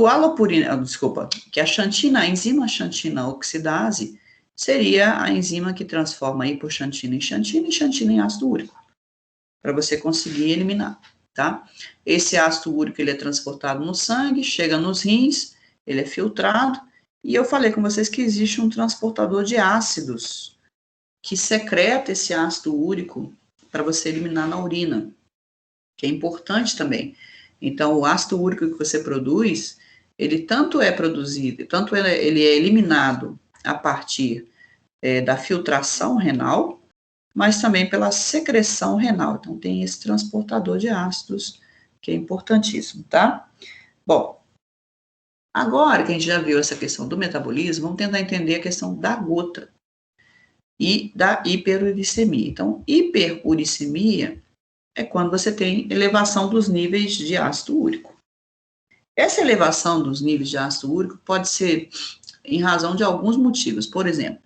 Speaker 1: que a enzima xantina oxidase, seria a enzima que transforma a hipoxantina em xantina e xantina em ácido úrico, para você conseguir eliminar, tá? Esse ácido úrico, ele é transportado no sangue, chega nos rins, ele é filtrado, e eu falei com vocês que existe um transportador de ácidos, que secreta esse ácido úrico para você eliminar na urina, que é importante também. Então, o ácido úrico que você produz, ele tanto é produzido, tanto ele é eliminado a partir da filtração renal, mas também pela secreção renal. Então, tem esse transportador de ácidos, que é importantíssimo, tá? Bom, agora que a gente já viu essa questão do metabolismo, vamos tentar entender a questão da gota e da hiperuricemia. Então, hiperuricemia é quando você tem elevação dos níveis de ácido úrico. Essa elevação dos níveis de ácido úrico pode ser em razão de alguns motivos. Por exemplo,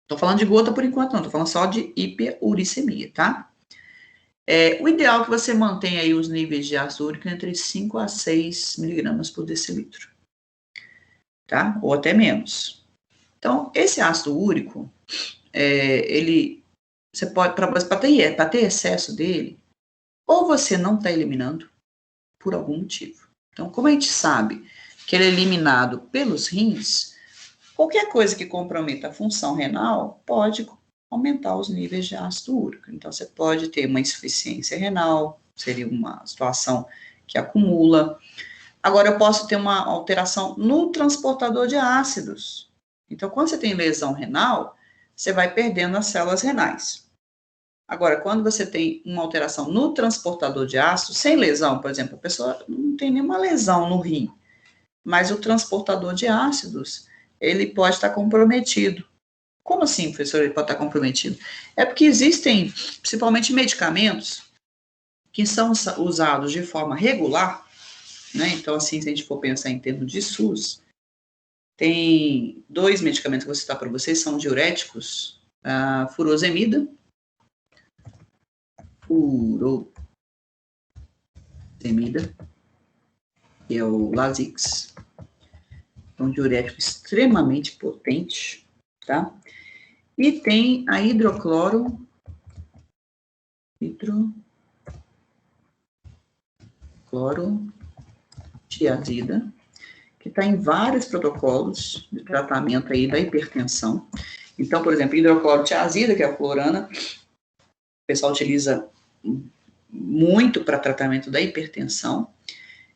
Speaker 1: estou falando de gota por enquanto não, estou falando só de hiperuricemia, tá? O ideal é que você mantenha aí os níveis de ácido úrico entre 5 a 6 miligramas por decilitro, tá? Ou até menos. Então, esse ácido úrico, você pode, para ter excesso dele, ou você não está eliminando por algum motivo. Então, como a gente sabe que ele é eliminado pelos rins, qualquer coisa que comprometa a função renal pode aumentar os níveis de ácido úrico. Então, você pode ter uma insuficiência renal, seria uma situação que acumula. Agora, eu posso ter uma alteração no transportador de ácidos. Então, quando você tem lesão renal, você vai perdendo as células renais. Agora, quando você tem uma alteração no transportador de ácido, sem lesão, por exemplo, a pessoa não tem nenhuma lesão no rim, mas o transportador de ácidos, ele pode estar comprometido. Como assim, professor, ele pode estar comprometido? É porque existem, principalmente, medicamentos que são usados de forma regular, né? Então, assim, se a gente for pensar em termos de SUS, tem 2 medicamentos que eu vou citar para vocês, são diuréticos, a furosemida, que é o Lasix, é um diurético extremamente potente, tá? E tem a hidroclorotiazida, que está em vários protocolos de tratamento aí da hipertensão. Então, por exemplo, hidroclorotiazida, que é a clorana, o pessoal utiliza muito para tratamento da hipertensão.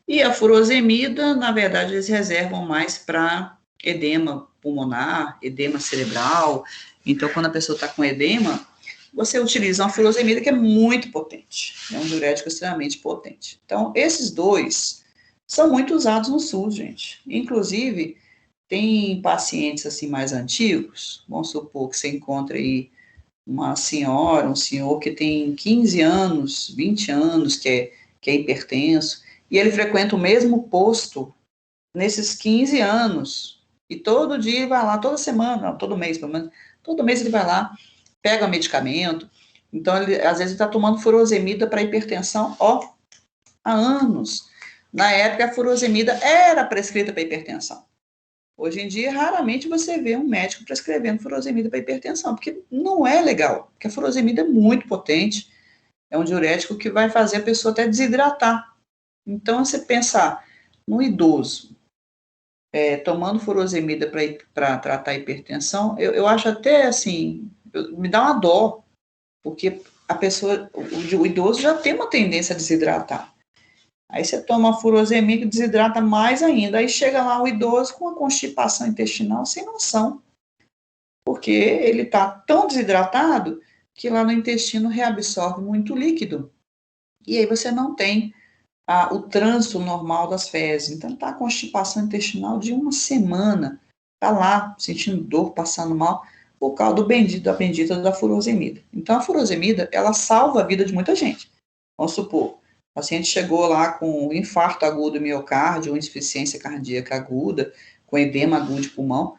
Speaker 1: E a furosemida, na verdade, eles reservam mais para edema pulmonar, edema cerebral. Então, quando a pessoa está com edema, você utiliza uma furosemida que é muito potente. É um diurético extremamente potente. Então, esses 2 são muito usados no SUS, gente. Inclusive, tem pacientes assim mais antigos, vamos supor que você encontra aí uma senhora, um senhor que tem 15 anos, 20 anos, que é hipertenso, e ele frequenta o mesmo posto nesses 15 anos, e todo dia ele vai lá, toda semana, não, todo mês pelo menos, todo mês ele vai lá, pega o medicamento, então às vezes ele está tomando furosemida para hipertensão, há anos. Na época a furosemida era prescrita para hipertensão. Hoje em dia, raramente você vê um médico prescrevendo furosemida para hipertensão, porque não é legal, porque a furosemida é muito potente, é um diurético que vai fazer a pessoa até desidratar. Então, você pensar no idoso tomando furosemida para tratar a hipertensão, eu acho até assim, me dá uma dó, porque a pessoa, o idoso já tem uma tendência a desidratar. Aí você toma a furosemida e desidrata mais ainda. Aí chega lá o idoso com uma constipação intestinal sem noção. Porque ele está tão desidratado que lá no intestino reabsorve muito líquido. E aí você não tem o trânsito normal das fezes. Então está com constipação intestinal de 1 semana. Está lá sentindo dor, passando mal, por causa da bendita da furosemida. Então a furosemida, ela salva a vida de muita gente. Vamos supor, o paciente chegou lá com infarto agudo do miocárdio, ou insuficiência cardíaca aguda, com edema agudo de pulmão,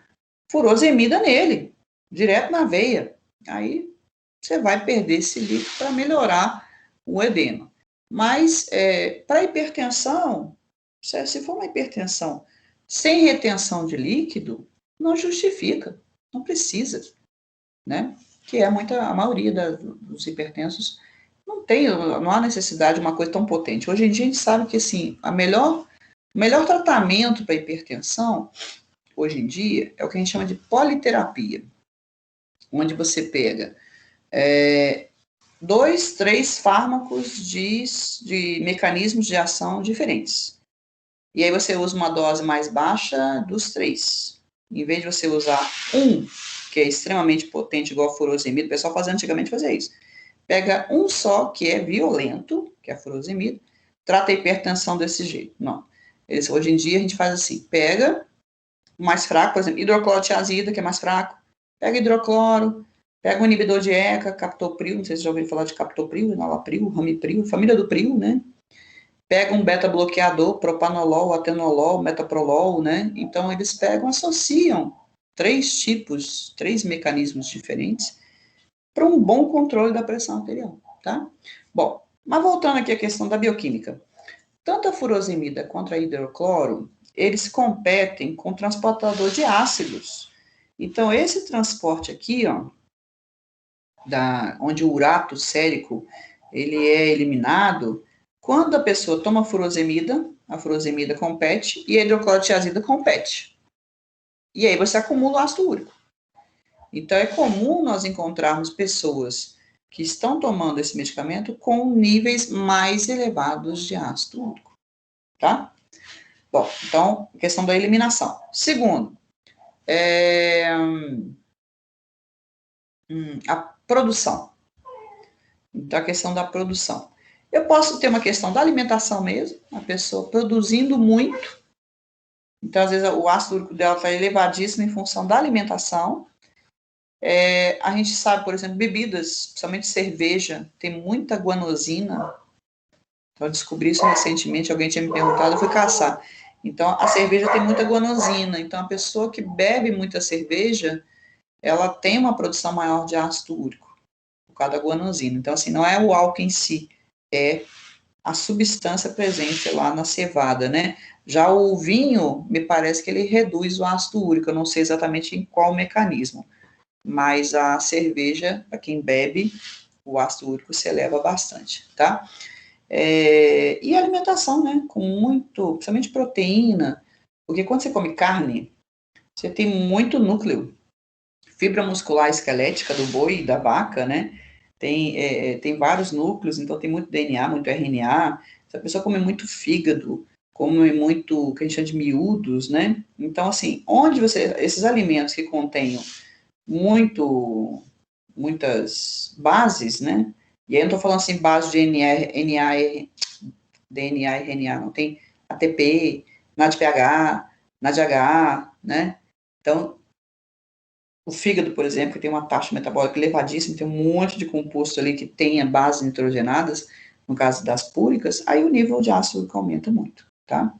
Speaker 1: furosemida nele, direto na veia. Aí você vai perder esse líquido para melhorar o edema. Mas para hipertensão, se for uma hipertensão sem retenção de líquido, não justifica, não precisa, né? Que é a maioria dos hipertensos não há necessidade de uma coisa tão potente. Hoje em dia a gente sabe que assim, o melhor tratamento para hipertensão, hoje em dia, é o que a gente chama de politerapia, onde você pega 2, 3 fármacos de mecanismos de ação diferentes. E aí você usa uma dose mais baixa dos 3. Em vez de você usar um, que é extremamente potente, igual a furosemida, o pessoal antigamente fazia isso. Pega um só, que é violento, que é a furosemida, trata a hipertensão desse jeito. Não. Hoje em dia a gente faz assim, pega o mais fraco, por exemplo, hidroclorotiazida, que é mais fraco, pega hidrocloro, pega um inibidor de ECA, captopril, não sei se já ouviram falar de captopril, enalapril, ramipril, família do pril, né? Pega um beta-bloqueador, propanolol, atenolol, metoprolol, né? Então eles associam 3 mecanismos diferentes para um bom controle da pressão arterial, tá? Bom, mas voltando aqui à questão da bioquímica. Tanto a furosemida quanto a hidrocloro, eles competem com o transportador de ácidos. Então, esse transporte aqui, onde o urato sérico ele é eliminado quando a pessoa toma furosemida, a furosemida compete e a hidroclorotiazida compete. E aí você acumula o ácido úrico. Então, é comum nós encontrarmos pessoas que estão tomando esse medicamento com níveis mais elevados de ácido úrico, tá? Bom, então, questão da eliminação. Segundo, a produção. Então, a questão da produção. Eu posso ter uma questão da alimentação mesmo, a pessoa produzindo muito, então, às vezes, o ácido úrico dela está elevadíssimo em função da alimentação. A gente sabe, por exemplo, bebidas, principalmente cerveja, tem muita guanosina. Então, eu descobri isso recentemente, alguém tinha me perguntado, eu fui caçar. Então, a cerveja tem muita guanosina. Então, a pessoa que bebe muita cerveja, ela tem uma produção maior de ácido úrico, por causa da guanosina. Então, assim, não é o álcool em si, é a substância presente lá na cevada, né? Já o vinho, me parece que ele reduz o ácido úrico, eu não sei exatamente em qual mecanismo, mas a cerveja, para quem bebe, o ácido úrico se eleva bastante, tá? E a alimentação, né? Com muito, principalmente proteína, porque quando você come carne, você tem muito núcleo, fibra muscular esquelética do boi e da vaca, né? Tem vários núcleos, então tem muito DNA, muito RNA. Se a pessoa come muito fígado, come muito, o que a gente chama de miúdos, né? Então, assim, esses alimentos que contenham muitas bases, né? E aí eu não estou falando assim, base de DNA e RNA, não. Tem ATP, NADPH, NADH, né? Então, o fígado, por exemplo, que tem uma taxa metabólica elevadíssima, tem um monte de composto ali que tenha bases nitrogenadas, no caso das púricas, aí o nível de ácido úrico aumenta muito, tá?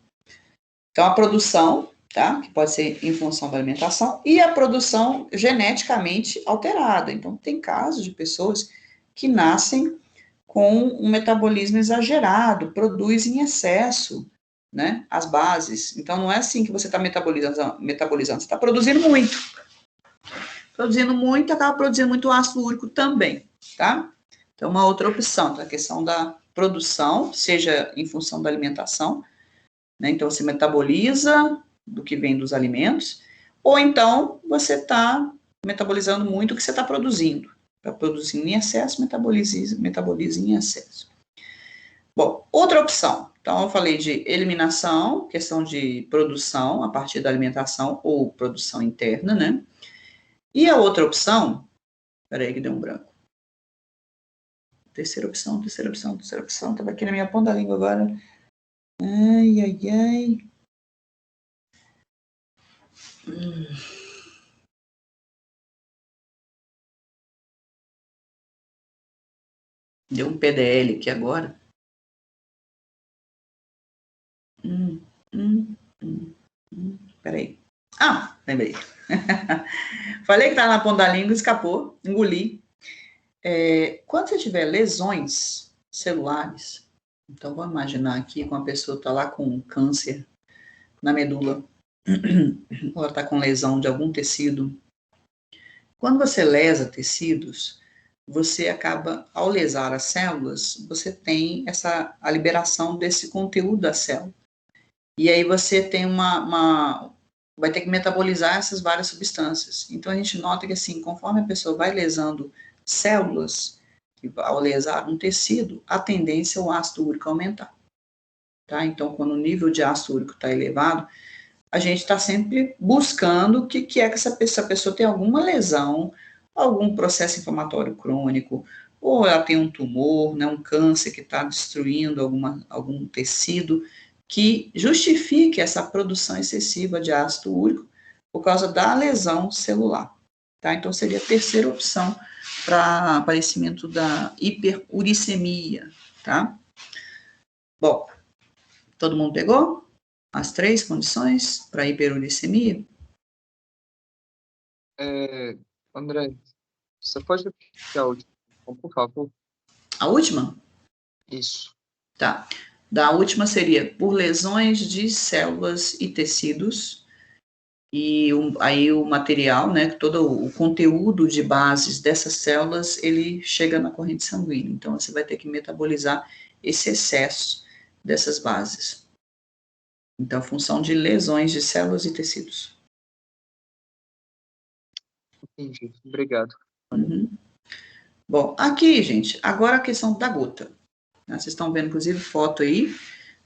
Speaker 1: Então, a produção, tá? Que pode ser em função da alimentação, e a produção geneticamente alterada. Então, tem casos de pessoas que nascem com um metabolismo exagerado, produz em excesso, né? As bases. Então, não é assim que você está metabolizando, você está produzindo muito. Produzindo muito, acaba produzindo muito ácido úrico também, tá? Então, uma outra opção, tá? A questão da produção, seja em função da alimentação, né? Então, você metaboliza do que vem dos alimentos, ou então você está metabolizando muito o que você está produzindo. Está produzindo em excesso, metaboliza em excesso. Bom, outra opção. Então, eu falei de eliminação, questão de produção a partir da alimentação ou produção interna, né? E a outra opção, peraí que deu um branco. Terceira opção, estava aqui na minha ponta da língua agora. Ai. Deu um PDL aqui agora. Peraí. Lembrei. Falei que estava na ponta da língua, escapou, engoli. Quando você tiver lesões celulares, então vamos imaginar aqui que uma pessoa está lá com câncer na medula, ou ela está com lesão de algum tecido. Quando você lesa tecidos, você acaba, ao lesar as células, você tem a liberação desse conteúdo da célula. E aí você tem vai ter que metabolizar essas várias substâncias. Então, a gente nota que, assim, conforme a pessoa vai lesando células, ao lesar um tecido, a tendência é o ácido úrico aumentar. Tá? Então, quando o nível de ácido úrico está elevado, a gente está sempre buscando o que é que essa pessoa tem alguma lesão, algum processo inflamatório crônico, ou ela tem um tumor, né, um câncer que está destruindo algum tecido, que justifique essa produção excessiva de ácido úrico por causa da lesão celular. Tá? Então, seria a terceira opção para aparecimento da hiperuricemia. Tá? Bom, todo mundo pegou as 3 condições para hiperuricemia?
Speaker 2: André, você pode repetir a última, por favor?
Speaker 1: A última?
Speaker 2: Isso.
Speaker 1: Tá. Da última seria por lesões de células e tecidos e aí o material, né, todo o conteúdo de bases dessas células, ele chega na corrente sanguínea. Então, você vai ter que metabolizar esse excesso dessas bases. Então, função de lesões de células e tecidos.
Speaker 2: Entendi, obrigado.
Speaker 1: Uhum. Bom, aqui, gente, agora a questão da gota. Vocês estão vendo, inclusive, foto aí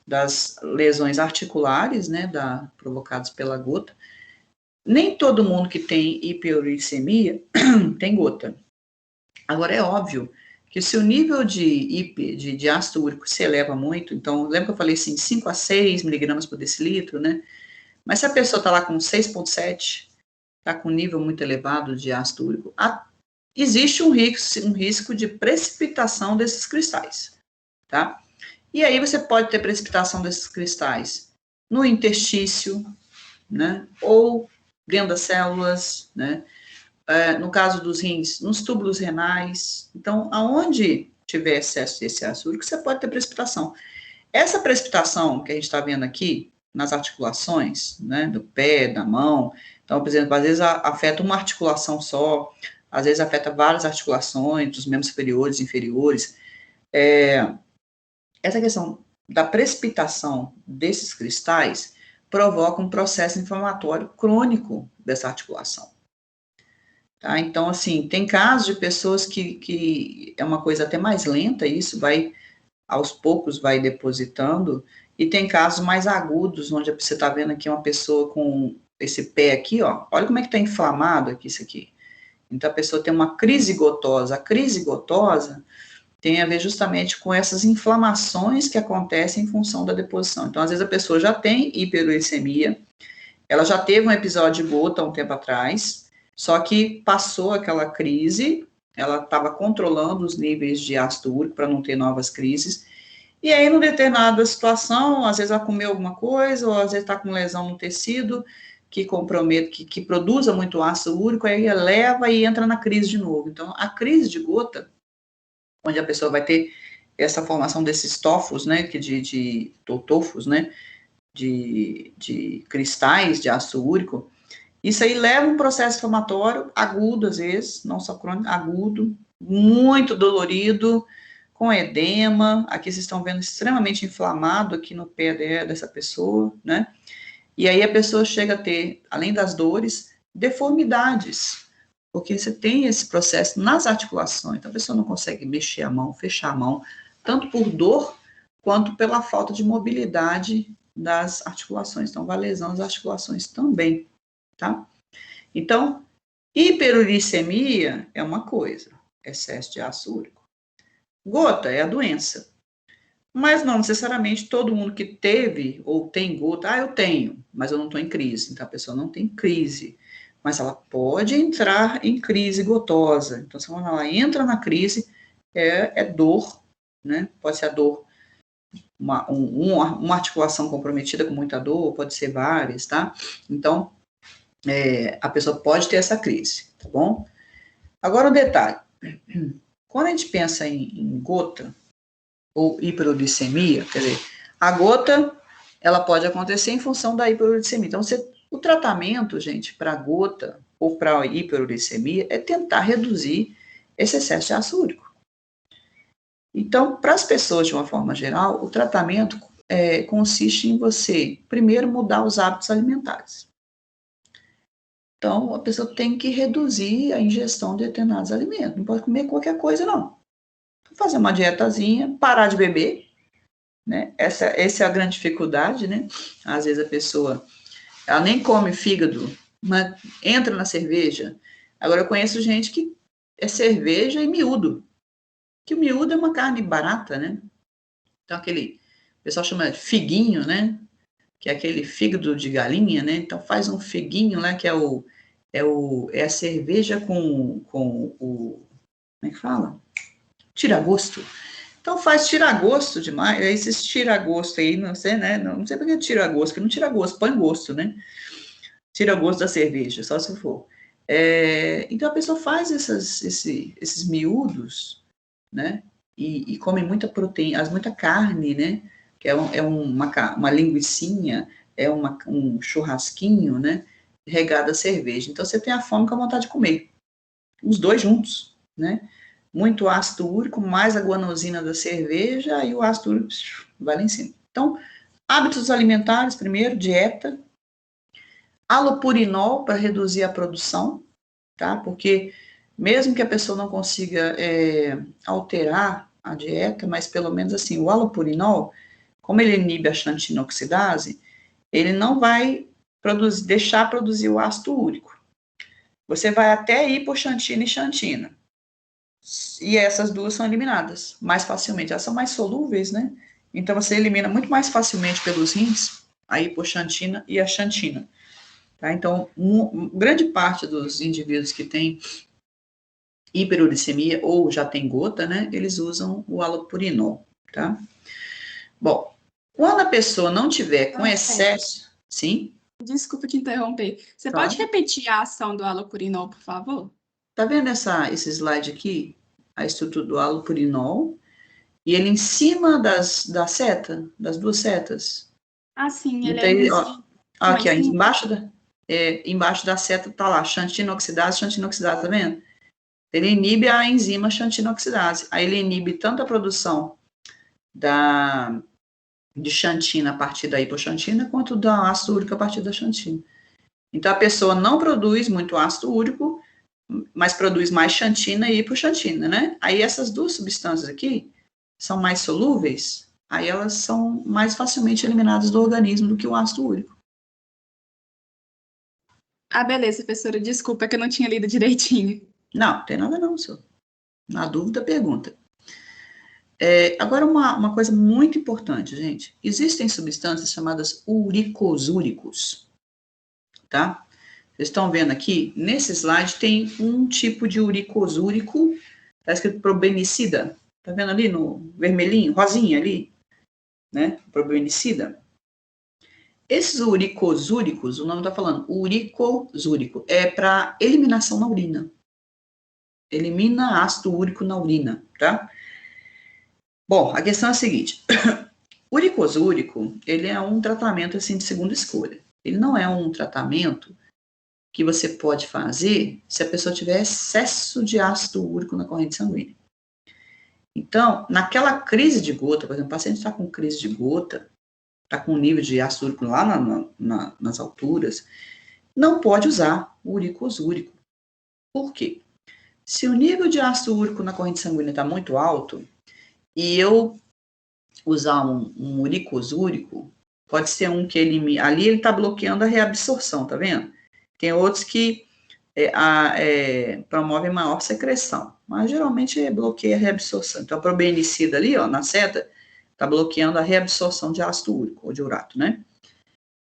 Speaker 1: das lesões articulares, né, provocadas pela gota. Nem todo mundo que tem hiperuricemia tem gota. Agora, é óbvio que se o nível de ácido úrico se eleva muito, então, lembra que eu falei assim, 5 a 6 miligramas por decilitro, né? Mas se a pessoa está lá com 6,7, está com um nível muito elevado de ácido úrico, existe um risco de precipitação desses cristais, tá? E aí você pode ter precipitação desses cristais no interstício, né? Ou dentro das células, né? No caso dos rins, nos túbulos renais. Então, aonde tiver excesso desse ácido úrico, você pode ter precipitação. Essa precipitação que a gente está vendo aqui, nas articulações, né, do pé, da mão, então, por exemplo, às vezes afeta uma articulação só, às vezes afeta várias articulações, dos membros superiores e inferiores. Essa questão da precipitação desses cristais provoca um processo inflamatório crônico dessa articulação. Tá? Então, assim, tem casos de pessoas que é uma coisa até mais lenta, isso vai, aos poucos, vai depositando, e tem casos mais agudos, onde você está vendo aqui uma pessoa com esse pé aqui, ó, olha como é que está inflamado aqui isso aqui. Então, a pessoa tem uma crise gotosa. A crise gotosa tem a ver justamente com essas inflamações que acontecem em função da deposição. Então, às vezes a pessoa já tem hiperuricemia, ela já teve um episódio de gota há um tempo atrás, só que passou aquela crise, ela estava controlando os níveis de ácido úrico para não ter novas crises, e aí, numa determinada situação, às vezes ela comeu alguma coisa, ou às vezes está com lesão no tecido, que compromete, que produza muito ácido úrico, aí eleva e entra na crise de novo. Então, a crise de gota, onde a pessoa vai ter essa formação desses tofos, né, tofos, né, de cristais de ácido úrico, isso aí leva um processo inflamatório agudo, às vezes, não só crônico, agudo, muito dolorido, com edema, aqui vocês estão vendo extremamente inflamado aqui no pé dessa pessoa, né, e aí a pessoa chega a ter, além das dores, deformidades, porque você tem esse processo nas articulações, então a pessoa não consegue mexer a mão, fechar a mão, tanto por dor, quanto pela falta de mobilidade das articulações, então vai lesão das articulações também, tá? Então, hiperuricemia é uma coisa, excesso de ácido úrico. Gota é a doença, mas não necessariamente todo mundo que teve ou tem gota, eu tenho, mas eu não estou em crise, então a pessoa não tem crise, mas ela pode entrar em crise gotosa. Então, se ela entra na crise, é dor, né? Pode ser a dor, uma articulação comprometida com muita dor, pode ser várias, tá? Então, a pessoa pode ter essa crise, tá bom? Agora, o detalhe. Quando a gente pensa em gota, ou hiperuricemia, quer dizer, a gota, ela pode acontecer em função da hiperuricemia. Então, o tratamento, gente, para gota ou para hiperuricemia é tentar reduzir esse excesso de ácido úrico. Então, para as pessoas, de uma forma geral, o tratamento consiste em você, primeiro, mudar os hábitos alimentares. Então, a pessoa tem que reduzir a ingestão de determinados alimentos. Não pode comer qualquer coisa, não. Fazer uma dietazinha, parar de beber, né? Essa é a grande dificuldade, né? Às vezes a pessoa, ela nem come fígado, mas entra na cerveja. Agora, eu conheço gente que é cerveja e miúdo, que o miúdo é uma carne barata, né? Então, o pessoal chama de figuinho, né? Que é aquele fígado de galinha, né? Então, faz um figuinho, né? Que é a cerveja com o... Como é que fala? Tira-gosto. Então, faz tira-gosto demais. Esses tira-gosto aí, não sei, né? Não sei por que tira-gosto, porque não tira gosto, põe gosto, né? Tira gosto da cerveja, só se for. Então, a pessoa faz esses miúdos, né? E come muita proteína, muita carne, né? Que é uma linguicinha, um churrasquinho, né? regada a cerveja. Então, você tem a fome com a vontade de comer. Os dois juntos, né? Muito ácido úrico, mais a guanosina da cerveja, aí o ácido úrico vai lá em cima. Então, hábitos alimentares, primeiro, dieta. Alopurinol para reduzir a produção, tá? Porque mesmo que a pessoa não consiga alterar a dieta, mas pelo menos assim, o alopurinol, como ele inibe a xantina oxidase, ele não vai deixar produzir o ácido úrico. Você vai até hipoxantina e xantina. E essas duas são eliminadas mais facilmente. Elas são mais solúveis, né? Então, você elimina muito mais facilmente pelos rins a hipoxantina e a xantina. Tá? Então, grande parte dos indivíduos que têm hiperuricemia ou já tem gota, né? Eles usam o alopurinol, tá? Bom, quando a pessoa não tiver com excesso... Sim?
Speaker 5: Desculpa te interromper. Você
Speaker 1: Claro.
Speaker 5: pode repetir a ação do alopurinol, por favor?
Speaker 1: Tá vendo esse slide aqui? A estrutura do alopurinol. E ele em cima das duas setas.
Speaker 5: Ah, sim, ele
Speaker 1: então, aqui, ó, embaixo da seta tá lá, xantina oxidase, tá vendo? Ele inibe a enzima xantina oxidase. Aí ele inibe tanto a produção de xantina a partir da hipoxantina, quanto da ácido úrico a partir da xantina. Então, a pessoa não produz muito ácido úrico, mas produz mais xantina e hipoxantina, né? Aí essas duas substâncias aqui são mais solúveis, aí elas são mais facilmente eliminadas do organismo do que o ácido úrico.
Speaker 5: Ah, beleza, professora. Desculpa, é que eu não tinha lido direitinho.
Speaker 1: Não tem nada não, senhor. Na dúvida, pergunta. Agora, uma coisa muito importante, gente. Existem substâncias chamadas uricosúricos, tá? Vocês estão vendo aqui, nesse slide tem um tipo de uricosúrico, tá escrito probenicida. Tá vendo ali no vermelhinho, rosinha ali, né? Probenicida. Esses uricosúricos, o nome está falando, uricosúrico, é para eliminação na urina. Elimina ácido úrico na urina, tá? Bom, a questão é a seguinte. O uricosúrico, ele é um tratamento, assim, de segunda escolha. Ele não é um tratamento que você pode fazer se a pessoa tiver excesso de ácido úrico na corrente sanguínea. Então, naquela crise de gota, por exemplo, o paciente está com crise de gota, está com um nível de ácido úrico lá nas alturas, não pode usar o uricosúrico. Por quê? Se o nível de ácido úrico na corrente sanguínea está muito alto, e eu usar um uricosúrico, pode ser um que ali ele está bloqueando a reabsorção, tá vendo? Tem outros que promovem maior secreção, mas geralmente bloqueia a reabsorção. Então, a probenicida ali, ó, na seta, está bloqueando a reabsorção de ácido úrico, ou de urato, né?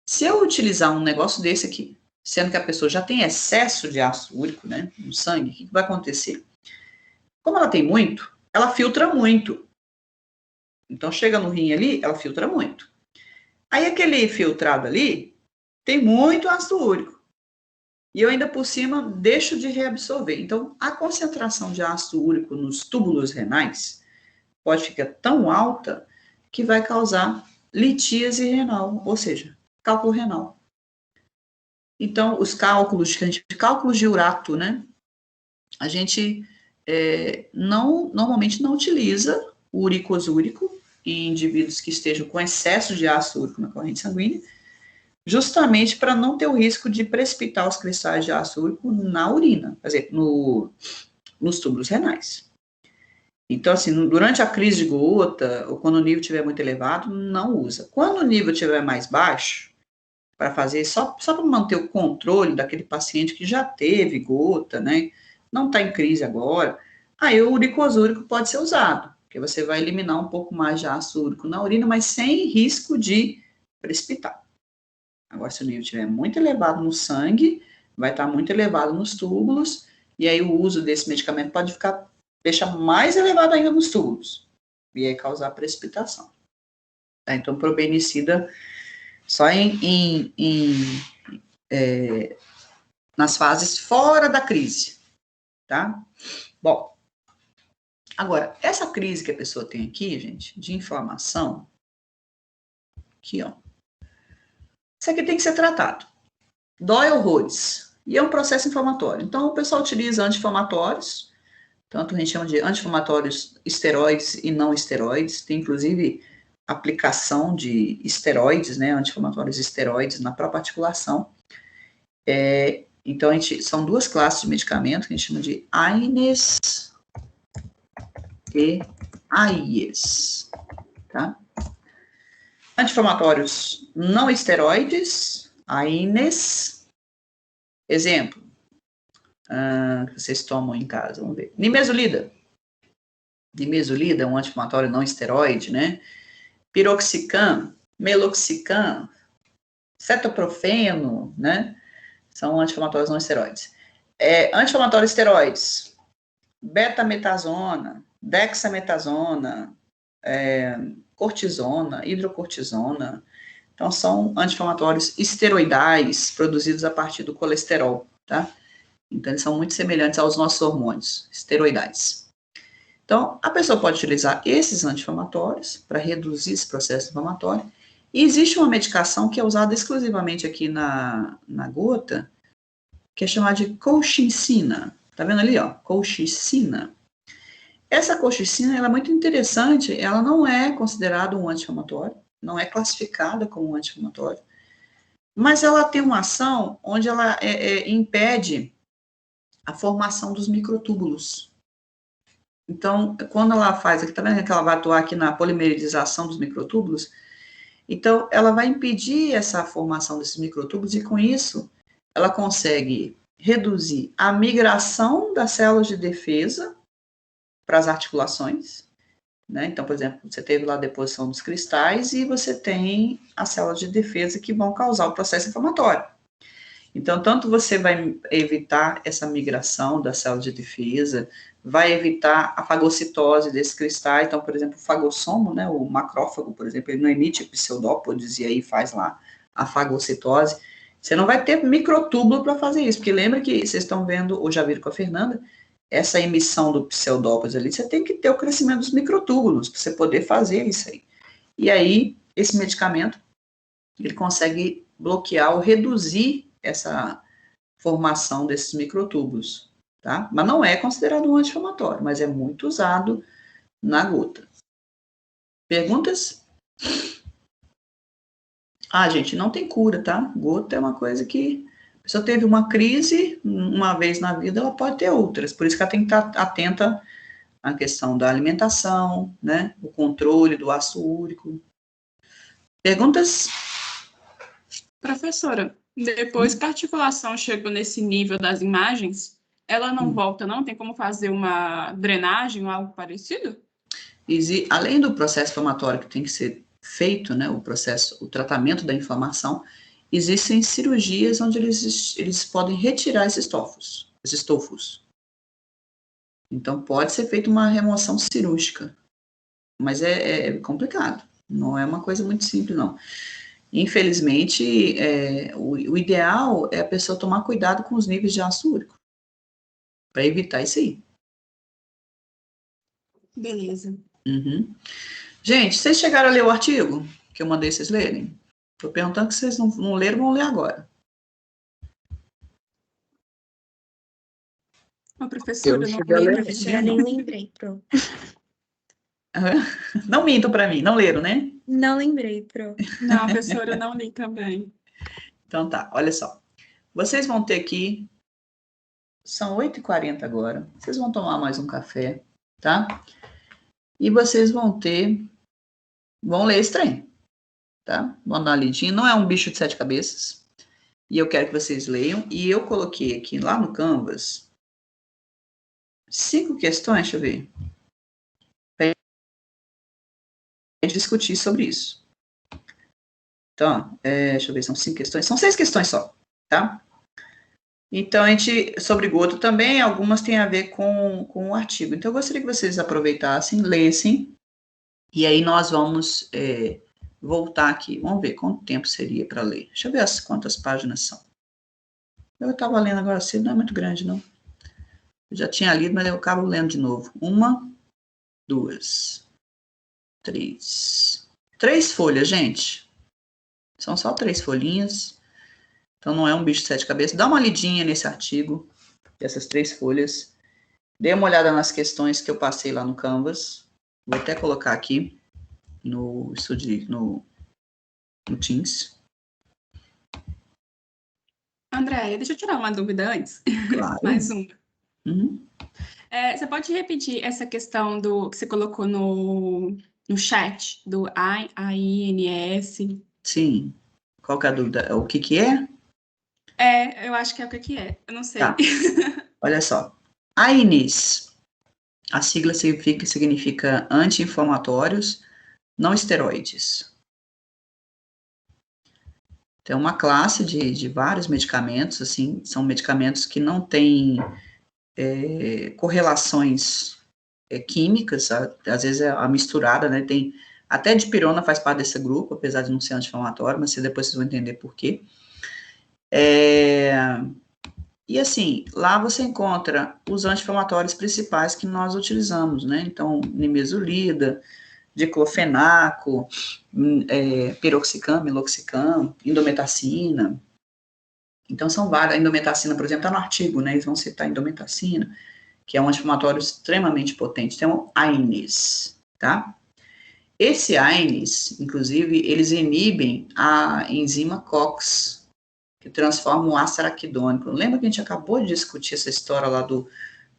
Speaker 1: Se eu utilizar um negócio desse aqui, sendo que a pessoa já tem excesso de ácido úrico, né, no sangue, o que vai acontecer? Como ela tem muito, ela filtra muito. Então, chega no rim ali, ela filtra muito. Aí, aquele filtrado ali, tem muito ácido úrico. E eu ainda por cima deixo de reabsorver. Então, a concentração de ácido úrico nos túbulos renais pode ficar tão alta que vai causar litíase renal, ou seja, cálculo renal. Então, os cálculos de urato, né? A gente normalmente não utiliza o uricosúrico em indivíduos que estejam com excesso de ácido úrico na corrente sanguínea, justamente para não ter o risco de precipitar os cristais de ácido úrico na urina, quer dizer, nos túbulos renais. Então, assim, durante a crise de gota, ou quando o nível estiver muito elevado, não usa. Quando o nível estiver mais baixo, para fazer, só para manter o controle daquele paciente que já teve gota, né, não está em crise agora, aí o uricosúrico pode ser usado, porque você vai eliminar um pouco mais de ácido úrico na urina, mas sem risco de precipitar. Agora, se o nível estiver muito elevado no sangue, vai estar muito elevado nos túbulos, e aí o uso desse medicamento pode deixar mais elevado ainda nos túbulos, e aí causar precipitação. Tá? Então, probenicida só nas fases fora da crise, tá? Bom, agora, essa crise que a pessoa tem aqui, gente, de inflamação, aqui, ó, isso aqui tem que ser tratado. dói horrores. E é um processo inflamatório. Então, o pessoal utiliza anti-inflamatórios, tanto a gente chama de anti-inflamatórios esteroides e não esteroides. Tem, inclusive, aplicação de esteroides, né, anti-inflamatórios esteroides na própria articulação. Então, são duas classes de medicamento que a gente chama de AINES e AIES, tá? Anti-inflamatórios não esteroides, AINES, exemplo, que vocês tomam em casa, vamos ver. Nimesulida. Nimesulida é um anti-inflamatório não esteroide, né? Piroxicam, meloxicam, cetoprofeno, né? São anti-inflamatórios não esteroides. Anti-inflamatórios esteroides, betametasona, dexametasona, cortisona, hidrocortisona. Então, são anti-inflamatórios esteroidais produzidos a partir do colesterol, tá? Então, eles são muito semelhantes aos nossos hormônios esteroidais. Então, a pessoa pode utilizar esses anti-inflamatórios para reduzir esse processo inflamatório. E existe uma medicação que é usada exclusivamente aqui na gota, que é chamada de colchicina. Tá vendo ali, ó? Colchicina. Essa colchicina, ela é muito interessante, ela não é considerada um anti-inflamatório, não é classificada como um anti-inflamatório, mas ela tem uma ação onde ela impede a formação dos microtúbulos. Então, quando ela faz aqui, tá vendo que ela vai atuar aqui na polimerização dos microtúbulos? Então, ela vai impedir essa formação desses microtúbulos e, com isso, ela consegue reduzir a migração das células de defesa para as articulações, né? Então, por exemplo, você teve lá a deposição dos cristais e você tem as células de defesa que vão causar o processo inflamatório. Então, tanto você vai evitar essa migração das células de defesa, vai evitar a fagocitose desses cristais. Então, por exemplo, o fagossomo, né, o macrófago, por exemplo, ele não emite pseudópodes e aí faz lá a fagocitose. Você não vai ter microtúbulo para fazer isso, porque lembra que vocês estão vendo, ou já viram com a Fernanda, essa emissão do pseudópodes ali, você tem que ter o crescimento dos microtúbulos para você poder fazer isso aí. E aí, esse medicamento, ele consegue bloquear ou reduzir essa formação desses microtúbulos, tá? Mas não é considerado um anti-inflamatório, mas é muito usado na gota. Perguntas? Gente, não tem cura, tá? Gota é uma coisa que a pessoa teve uma crise uma vez na vida, ela pode ter outras, por isso que ela tem que estar atenta à questão da alimentação, né? O controle do ácido úrico. Perguntas?
Speaker 5: Professora, depois que a articulação chegou nesse nível das imagens, ela não volta, não? Tem como fazer uma drenagem ou algo parecido?
Speaker 1: Além do processo inflamatório que tem que ser feito, né, o tratamento da inflamação, existem cirurgias onde eles podem retirar esses estofos. Então, pode ser feita uma remoção cirúrgica, mas é complicado, não é uma coisa muito simples, não. Infelizmente, o ideal é a pessoa tomar cuidado com os níveis de ácido úrico, para evitar isso aí.
Speaker 5: Beleza.
Speaker 1: Uhum. Gente, vocês chegaram a ler o artigo que eu mandei vocês lerem? Estou perguntando que vocês não leram, vão ler agora.
Speaker 5: Professora, eu não lembro.
Speaker 6: Já nem lembrei, pronto.
Speaker 1: Não mintam para mim, não leram, né?
Speaker 6: Não lembrei, pronto.
Speaker 5: Não, professora, eu não li também.
Speaker 1: Então tá, olha só. Vocês vão ter que... São 8h40 agora. Vocês vão tomar mais um café, tá? E vocês vão ler esse trem, tá? Vão dar uma lidinha. Não é um bicho de 7 cabeças. E eu quero que vocês leiam. E eu coloquei aqui, lá no Canvas, 5 questões, deixa eu ver. Para discutir sobre isso. Então, deixa eu ver, são 5 questões. São 6 questões só, tá? Então, sobre gota também, algumas têm a ver com o artigo. Então, eu gostaria que vocês aproveitassem, lessem, e aí nós vamos voltar aqui. Vamos ver quanto tempo seria para ler. Deixa eu ver quantas páginas são. Eu estava lendo agora cedo, não é muito grande, não. Eu já tinha lido, mas eu acabo lendo de novo. 1, 2, 3. 3 folhas, gente. São só 3 folhinhas. Então, não é um bicho de 7 cabeças. Dá uma lidinha nesse artigo, dessas 3 folhas. Dê uma olhada nas questões que eu passei lá no Canvas. Vou até colocar aqui no Teams.
Speaker 5: Andréia, deixa eu tirar uma dúvida antes.
Speaker 1: Claro.
Speaker 5: Mais uma.
Speaker 1: Uhum.
Speaker 5: Você pode repetir essa questão que você colocou no chat, do AINS?
Speaker 1: Sim. Qual que é a dúvida? O que é?
Speaker 5: Eu acho que é o que é. Eu não sei.
Speaker 1: Tá. Olha só. AINES. A sigla significa anti-inflamatórios não esteroides. Tem uma classe de vários medicamentos, assim, são medicamentos que não têm correlações químicas, às vezes é a misturada, né, tem, até dipirona faz parte desse grupo, apesar de não ser anti-inflamatório, mas depois vocês vão entender por quê. E assim, lá você encontra os anti-inflamatórios principais que nós utilizamos, né, então, nimesulida, diclofenaco, piroxicam, meloxicam, indometacina. Então, são várias. A indometacina, por exemplo, está no artigo, né? Eles vão citar a indometacina, que é um anti-inflamatório extremamente potente. Tem o AINES, tá? Esse AINES, inclusive, eles inibem a enzima COX, que transforma o ácido araquidônico. Lembra que a gente acabou de discutir essa história lá do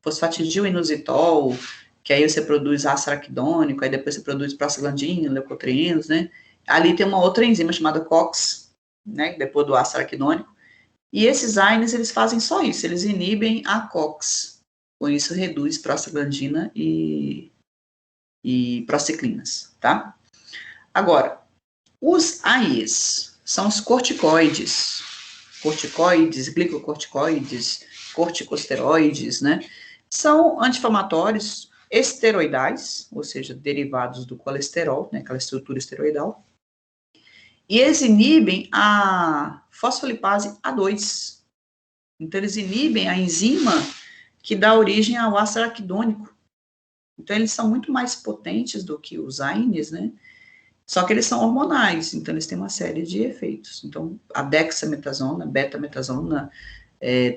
Speaker 1: fosfatidil-inositol, que aí você produz ácido araquidônico, aí depois você produz prostaglandina, leucotrienos, né? Ali tem uma outra enzima chamada COX, né? Depois do ácido araquidônico. E esses AINES, eles fazem só isso, eles inibem a COX. Com isso, reduz prostaglandina e prostaciclinas, tá? Agora, os AIs são os corticoides, glicocorticoides, corticosteroides, né? São anti-inflamatórios esteroidais, ou seja, derivados do colesterol, né, aquela estrutura esteroidal, e eles inibem a fosfolipase A2. Então, eles inibem a enzima que dá origem ao ácido araquidônico. Então, eles são muito mais potentes do que os AINES, né? Só que eles são hormonais, então eles têm uma série de efeitos. Então, a dexametasona, betametasona,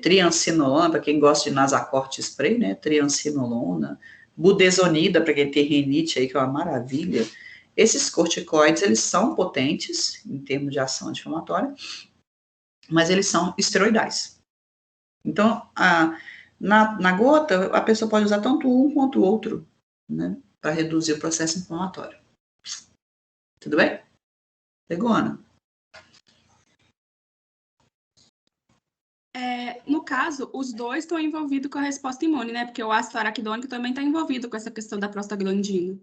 Speaker 1: triancinolona, para quem gosta de Nasacorte spray, né? Triancinolona, budesonida, para quem tem rinite aí, que é uma maravilha. Esses corticoides, eles são potentes, em termos de ação anti-inflamatória, mas eles são esteroidais. Então, na gota, a pessoa pode usar tanto um quanto o outro, né? Para reduzir o processo inflamatório. Tudo bem? Pegou, Ana?
Speaker 5: No caso, os dois estão envolvidos com a resposta imune, né? Porque o ácido araquidônico também está envolvido com essa questão da prostaglandina.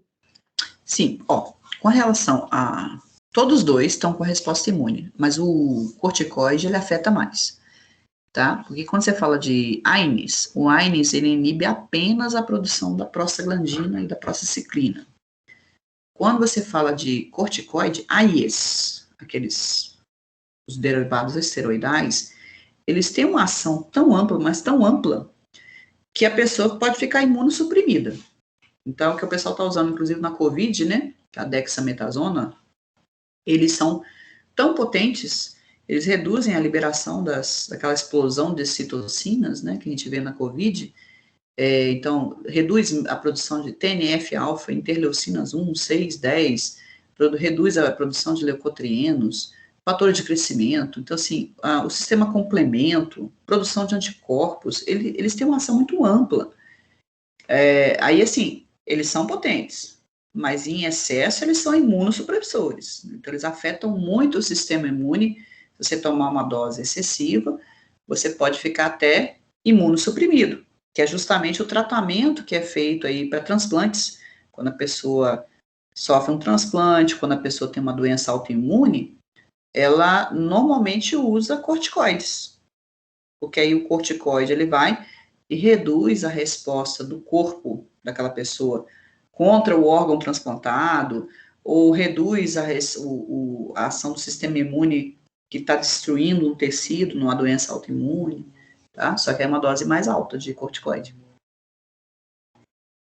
Speaker 1: Sim, com relação a... Todos os dois estão com a resposta imune, mas o corticoide, ele afeta mais, tá? Porque quando você fala de AINES, o AINES, ele inibe apenas a produção da prostaglandina e da prostaciclina. Quando você fala de corticoide, AIES, os derivados esteroidais, eles têm uma ação tão ampla, mas tão ampla, que a pessoa pode ficar imunossuprimida. Então, o que o pessoal está usando, inclusive na COVID, né, a dexametasona, eles são tão potentes, eles reduzem a liberação daquela explosão de citocinas, né, que a gente vê na COVID. Então, reduz a produção de TNF-alfa, interleucinas 1, 6, 10, reduz a produção de leucotrienos, fatores de crescimento. Então, assim, o sistema complemento, produção de anticorpos, eles têm uma ação muito ampla. Aí, assim, eles são potentes, mas em excesso eles são imunossupressores. Então, eles afetam muito o sistema imune. Se você tomar uma dose excessiva, você pode ficar até imunossuprimido, que é justamente o tratamento que é feito aí para transplantes. Quando a pessoa sofre um transplante, quando a pessoa tem uma doença autoimune, ela normalmente usa corticoides, porque aí o corticoide ele vai e reduz a resposta do corpo daquela pessoa contra o órgão transplantado, ou reduz a ação do sistema imune que está destruindo um tecido numa doença autoimune, tá? Só que é uma dose mais alta de corticoide.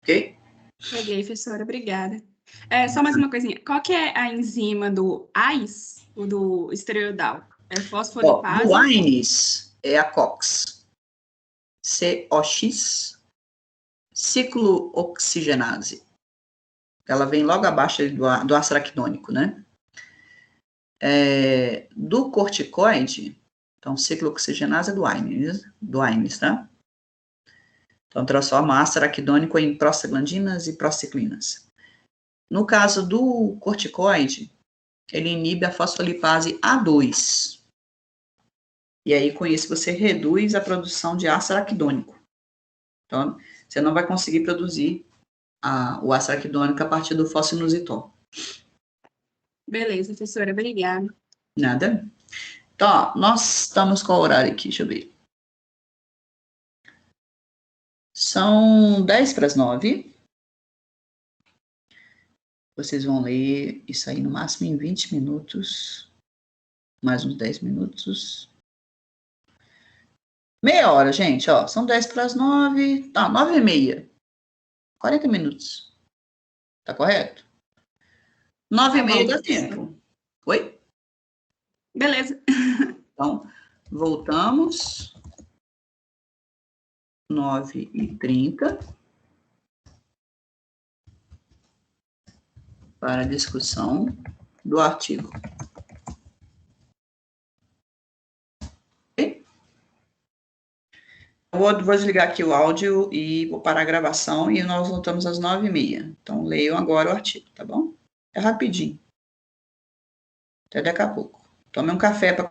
Speaker 1: Ok?
Speaker 5: Peguei, professora, obrigada. Só mais uma coisinha. Qual que é a enzima do AIS, o do esteroidal? É fosfolipase.
Speaker 1: Do Aines é a COX. COX, ciclooxigenase. Ela vem logo abaixo do ácido araquidônico, né? Do corticoide, então, ciclooxigenase é do Aines, tá? Então, transforma ácido araquidônico em prostaglandinas e prostaclinas. No caso do corticoide, ele inibe a fosfolipase A2. E aí, com isso, você reduz a produção de ácido araquidônico. Então, você não vai conseguir produzir o ácido araquidônico a partir do fosfoinositol.
Speaker 5: Beleza, professora, obrigada.
Speaker 1: Nada. Então, ó, nós estamos com o horário aqui, deixa eu ver. São 10:50. Vocês vão ler isso aí no máximo em 20 minutos. Mais uns 10 minutos. Meia hora, gente, ó. São 10:09. Tá, 9:30. 40 minutos. Tá correto? 9:30 dá tempo. Oi?
Speaker 5: Beleza.
Speaker 1: Então, voltamos. 9:30. Para a discussão do artigo. Ok? Eu vou desligar aqui o áudio e vou parar a gravação e nós voltamos às 9:30. Então, leiam agora o artigo, tá bom? É rapidinho. Até daqui a pouco. Tome um café para